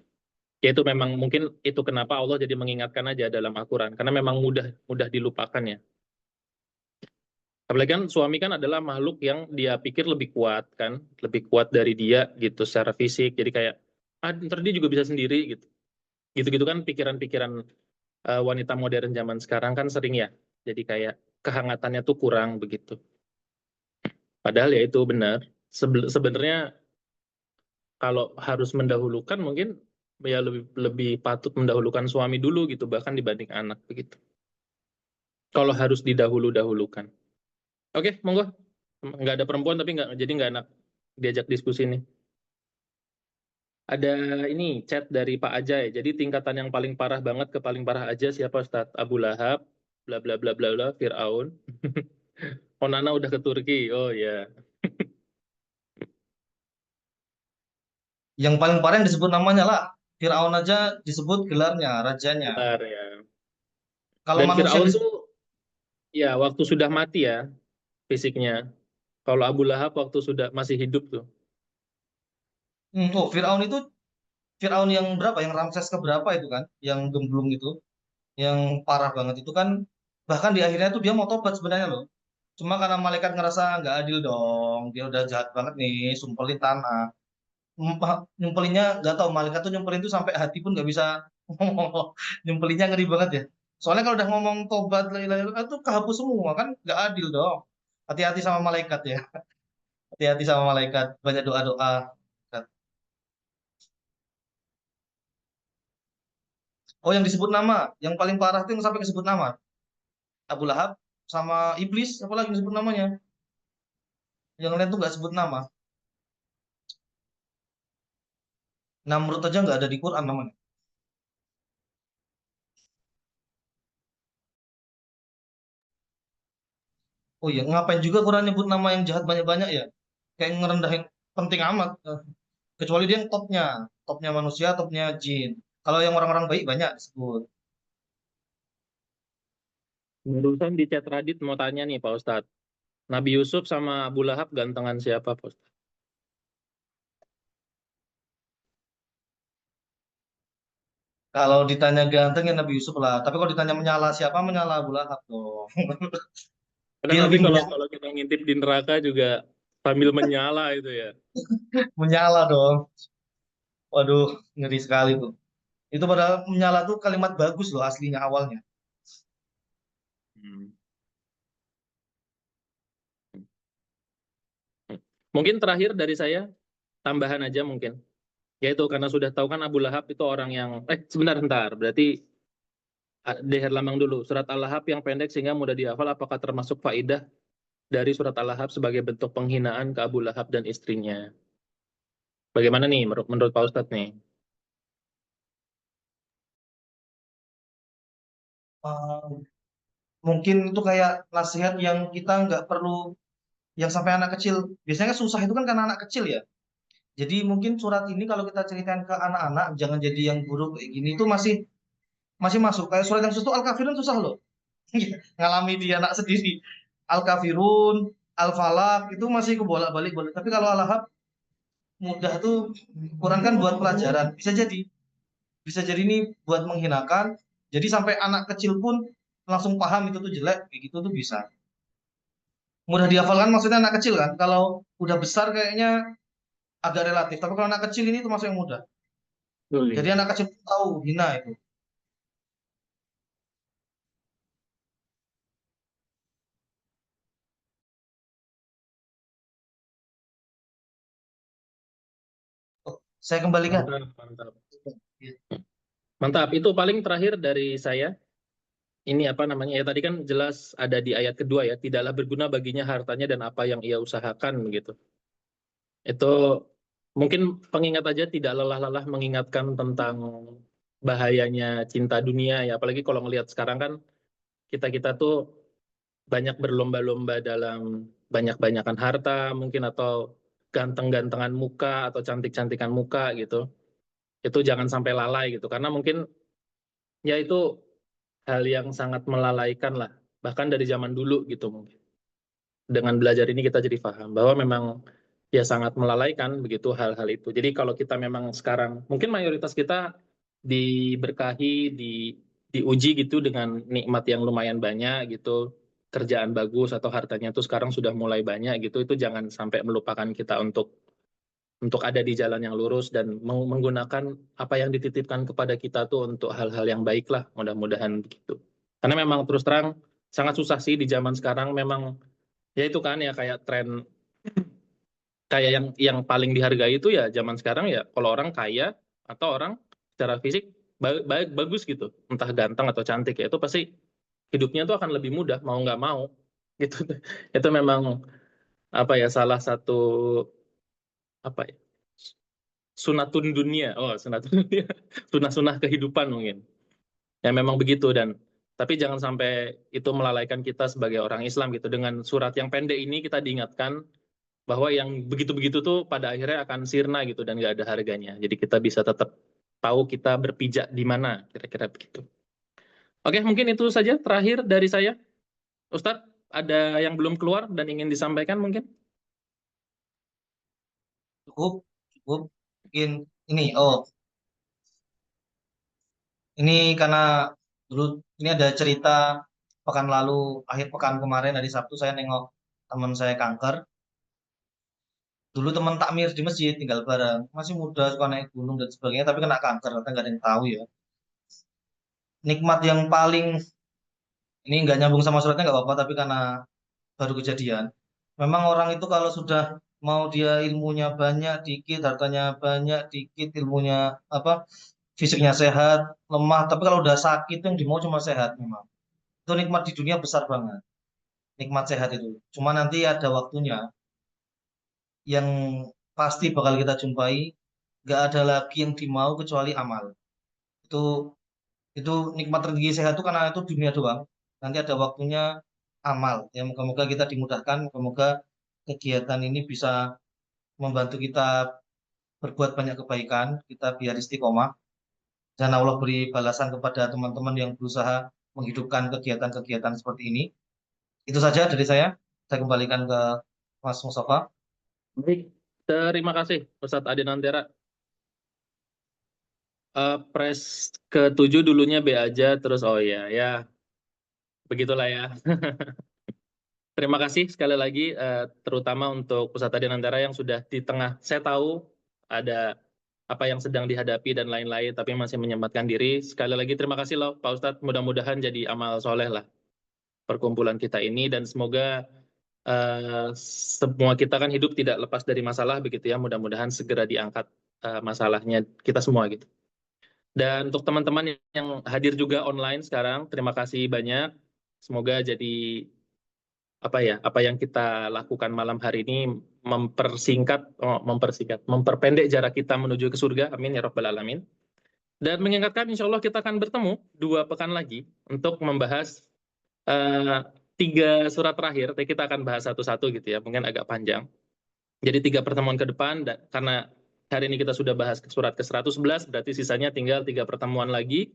ya itu memang mungkin itu kenapa Allah jadi mengingatkan aja dalam Al-Quran karena memang mudah mudah dilupakan ya apalagi kan suami kan adalah makhluk yang dia pikir lebih kuat kan lebih kuat dari dia gitu secara fisik jadi kayak ntar dia juga bisa sendiri gitu gitu-gitu kan pikiran-pikiran wanita modern zaman sekarang kan sering ya jadi kayak kehangatannya tuh kurang begitu padahal ya itu benar sebenarnya kalau harus mendahulukan mungkin ya lebih lebih patut mendahulukan suami dulu gitu bahkan dibanding anak begitu kalau harus didahulukan oke monggo nggak ada perempuan tapi nggak jadi nggak enak diajak diskusi nih ada ini chat dari Pak Ajay jadi tingkatan yang paling parah banget ke paling parah aja siapa Ustadz Abu Lahab bla bla bla bla bla Fir'aun Onana udah ke Turki oh ya Yang paling parah yang disebut namanya lah. Firaun aja disebut gelarnya, rajanya. benar ya Kalau dan manusia Fir'aun tuh disebut, ya waktu sudah mati ya fisiknya kalau Abu Lahab waktu sudah masih hidup tuh oh Firaun itu Firaun yang berapa? Yang Ramses keberapa itu kan? Yang gemblung itu, yang parah banget itu kan. Bahkan di akhirnya tuh dia mau tobat sebenarnya loh. Cuma karena malaikat ngerasa nggak adil dong, dia udah jahat banget nih, sumpelin tanah. Nyempelinnya nggak tahu malaikat tuh nyempelin tuh sampai hati pun nggak bisa nyempelinnya ngeri banget ya. Soalnya kalau udah ngomong tobat la ilaha illallah, itu kehapus semua kan nggak adil dong. Hati-hati sama malaikat ya. Hati-hati sama malaikat. Banyak doa-doa. Oh yang disebut nama, yang paling parah itu yang sampai disebut nama. Abu Lahab sama iblis, apalagi yang disebut namanya. Yang lain tuh nggak sebut nama. Namrud aja nggak ada di Quran namanya. Oh iya, ngapain juga Quran nyebut nama yang jahat banyak-banyak ya? Kayak ngerendahin, penting amat. Kecuali dia yang topnya manusia, topnya jin. Kalau yang orang-orang baik banyak disebut. Barusan di chat Radit mau tanya nih Pak Ustadz. Nabi Yusuf sama Abu Lahab gantengan siapa Pak Ustadz? Kalau ditanya ganteng ya Nabi Yusuf lah. Tapi kalau ditanya menyala siapa, menyala Abu Lahab dong. Kadang Dia nanti lebih kalau kalau kita ngintip di neraka juga sambil menyala itu ya. menyala dong. Waduh, ngeri sekali tuh. Itu padahal menyala tuh kalimat bagus loh aslinya awalnya. Hmm. Mungkin terakhir dari saya, tambahan aja mungkin. Yaitu karena sudah tahu kan Abu Lahab itu orang yang, sebentar, berarti di Herlambang dulu. Surat Al-Lahab yang pendek sehingga mudah dihafal, apakah termasuk faidah dari surat Al-Lahab sebagai bentuk penghinaan ke Abu Lahab dan istrinya? Bagaimana nih menurut Pak Ustadz nih? Eh, Mungkin itu kayak nasihat yang kita nggak perlu, yang sampai anak kecil. Biasanya kan susah itu kan karena anak kecil ya. Jadi mungkin surat ini kalau kita ceritain ke anak-anak, jangan jadi yang buruk kayak gini, itu masih masih masuk. Kayak surat yang susah tuh Al-Kafirun susah loh. Ngalami di anak sendiri. Al-Kafirun, Al-Falaq itu masih kebolak-balik boleh. Tapi kalau Al-Lahab mudah tuh, Quran kan buat pelajaran. Bisa jadi ini buat menghinakan. Jadi sampai anak kecil pun langsung paham itu tuh jelek, kayak gitu tuh bisa. Mudah dihafalkan maksudnya anak kecil kan. Kalau udah besar kayaknya agak relatif. Tapi kalau anak kecil ini tuh masuk yang mudah. Betul, Jadi ya. anak kecil tahu hina itu. Saya kembalikan. Mantap, mantap. Mantap, itu paling terakhir dari saya. Ini apa namanya ya tadi kan jelas ada di ayat kedua ya, tidaklah berguna baginya hartanya dan apa yang ia usahakan begitu. Itu mungkin pengingat aja tidak lelah-lelah mengingatkan tentang bahayanya cinta dunia ya, apalagi kalau ngelihat sekarang kan kita tuh banyak berlomba-lomba dalam banyak-banyakan harta mungkin atau ganteng-gantengan muka atau cantik-cantikan muka gitu. Itu jangan sampai lalai gitu karena mungkin ya itu hal yang sangat melalaikan lah bahkan dari zaman dulu gitu mungkin. Dengan belajar ini kita jadi paham bahwa memang ya sangat melalaikan begitu hal-hal itu. Jadi kalau kita memang sekarang mungkin mayoritas kita diberkahi, diuji gitu dengan nikmat yang lumayan banyak gitu, kerjaan bagus atau hartanya tuh sekarang sudah mulai banyak gitu, itu jangan sampai melupakan kita untuk ada di jalan yang lurus dan menggunakan apa yang dititipkan kepada kita tuh untuk hal-hal yang baik lah, mudah-mudahan begitu. Karena memang terus terang sangat susah sih di zaman sekarang memang ya itu kan ya kayak tren kayak yang paling dihargai itu ya zaman sekarang ya kalau orang kaya atau orang secara fisik bagus gitu entah ganteng atau cantik ya itu pasti hidupnya tuh akan lebih mudah mau nggak mau gitu itu memang apa ya salah satu apa ya sunatun dunia sunatun dunia sunah-sunah kehidupan mungkin ya memang begitu dan tapi jangan sampai itu melalaikan kita sebagai orang Islam gitu dengan surat yang pendek ini kita diingatkan bahwa yang begitu-begitu tuh pada akhirnya akan sirna gitu dan nggak ada harganya. Jadi kita bisa tetap tahu kita berpijak di mana, kira-kira begitu. Oke, mungkin itu saja terakhir dari saya. Ustadz, ada yang belum keluar dan ingin disampaikan mungkin? Cukup, cukup. Mungkin ini, ini karena dulu ini ada cerita pekan lalu, akhir pekan kemarin hari Sabtu saya nengok teman saya kanker. Dulu teman takmir di masjid tinggal bareng, masih muda suka naik gunung dan sebagainya, tapi kena kanker, ternyata nggak ada yang tahu ya. Nikmat yang paling ini nggak nyambung sama suratnya nggak apa-apa, tapi karena baru kejadian. Memang orang itu kalau sudah mau dia ilmunya banyak, dikit, hartanya banyak, dikit, ilmunya apa, fisiknya sehat, lemah, tapi kalau udah sakit yang dimau cuma sehat memang. Itu nikmat di dunia besar banget. Nikmat sehat itu. Cuma nanti ada waktunya yang pasti bakal kita jumpai, nggak ada lagi yang dimau kecuali amal. Itu itu nikmat tertinggi sehat itu karena itu dunia doang. Nanti ada waktunya amal. Ya, moga-moga kita dimudahkan, moga-moga kegiatan ini bisa membantu kita berbuat banyak kebaikan, kita biar istiqomah, dan Allah beri balasan kepada teman-teman yang berusaha menghidupkan kegiatan-kegiatan seperti ini. Itu saja dari saya kembalikan ke Mas Mustafa. Baik, Terima kasih Ustadz Adinantera. Press ke-7 dulunya B aja, terus oh ya, ya begitulah ya. Terima kasih sekali lagi, terutama untuk Ustadz Adinantera yang sudah di tengah. Saya tahu ada apa yang sedang dihadapi dan lain-lain, tapi masih menyempatkan diri. Sekali lagi terima kasih loh Pak Ustadz, mudah-mudahan jadi amal soleh lah perkumpulan kita ini, dan semoga semua kita kan hidup tidak lepas dari masalah begitu ya, mudah-mudahan segera diangkat masalahnya kita semua gitu. Dan untuk teman-teman yang hadir juga online sekarang, terima kasih banyak. Semoga jadi apa yang kita lakukan malam hari ini memperpendek jarak kita menuju ke surga. Amin ya rabbal alamin. Dan mengingatkan insya Allah kita akan bertemu 2 pekan lagi untuk membahas 3 surat terakhir. Kita akan bahas satu-satu gitu ya, mungkin agak panjang. Jadi 3 pertemuan ke depan, karena hari ini kita sudah bahas surat ke-111, berarti sisanya tinggal 3 pertemuan lagi,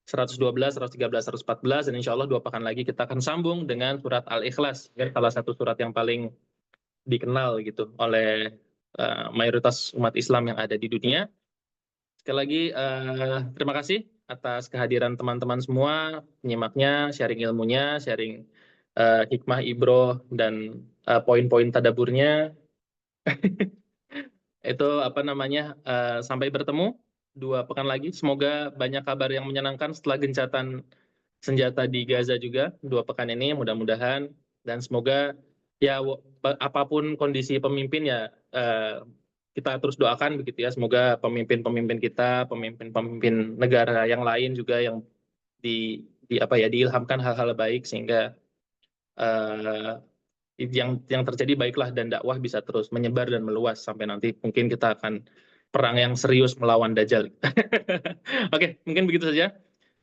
112, 113, 114, dan insya Allah 2 pekan lagi kita akan sambung dengan surat Al-Ikhlas, salah satu surat yang paling dikenal gitu oleh mayoritas umat Islam yang ada di dunia. Sekali lagi, terima kasih atas kehadiran teman-teman semua, menyimaknya, sharing ilmunya, sharing hikmah, ibroh, dan poin-poin tadaburnya. Itu sampai bertemu 2 pekan lagi. Semoga banyak kabar yang menyenangkan setelah gencatan senjata di Gaza juga 2 pekan ini, mudah-mudahan. Dan semoga ya apapun kondisi pemimpin ya kita terus doakan begitu ya. Semoga pemimpin-pemimpin kita, pemimpin-pemimpin negara yang lain juga yang diilhamkan hal-hal baik, sehingga yang terjadi baiklah dan dakwah bisa terus menyebar dan meluas sampai nanti mungkin kita akan perang yang serius melawan Dajjal. Oke, mungkin begitu saja.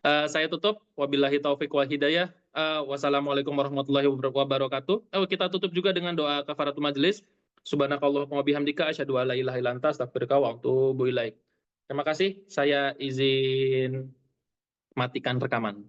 Saya tutup. Wabillahi taufiq wal hidayah. Wassalamualaikum warahmatullahi wabarakatuh. Kita tutup juga dengan doa kafaratul majelis. Subhanakallahumma wa bihamdika asyhadu an la ilaha illa anta astaghfiruka wa atubu ilaik. Terima kasih. Saya izin matikan rekaman.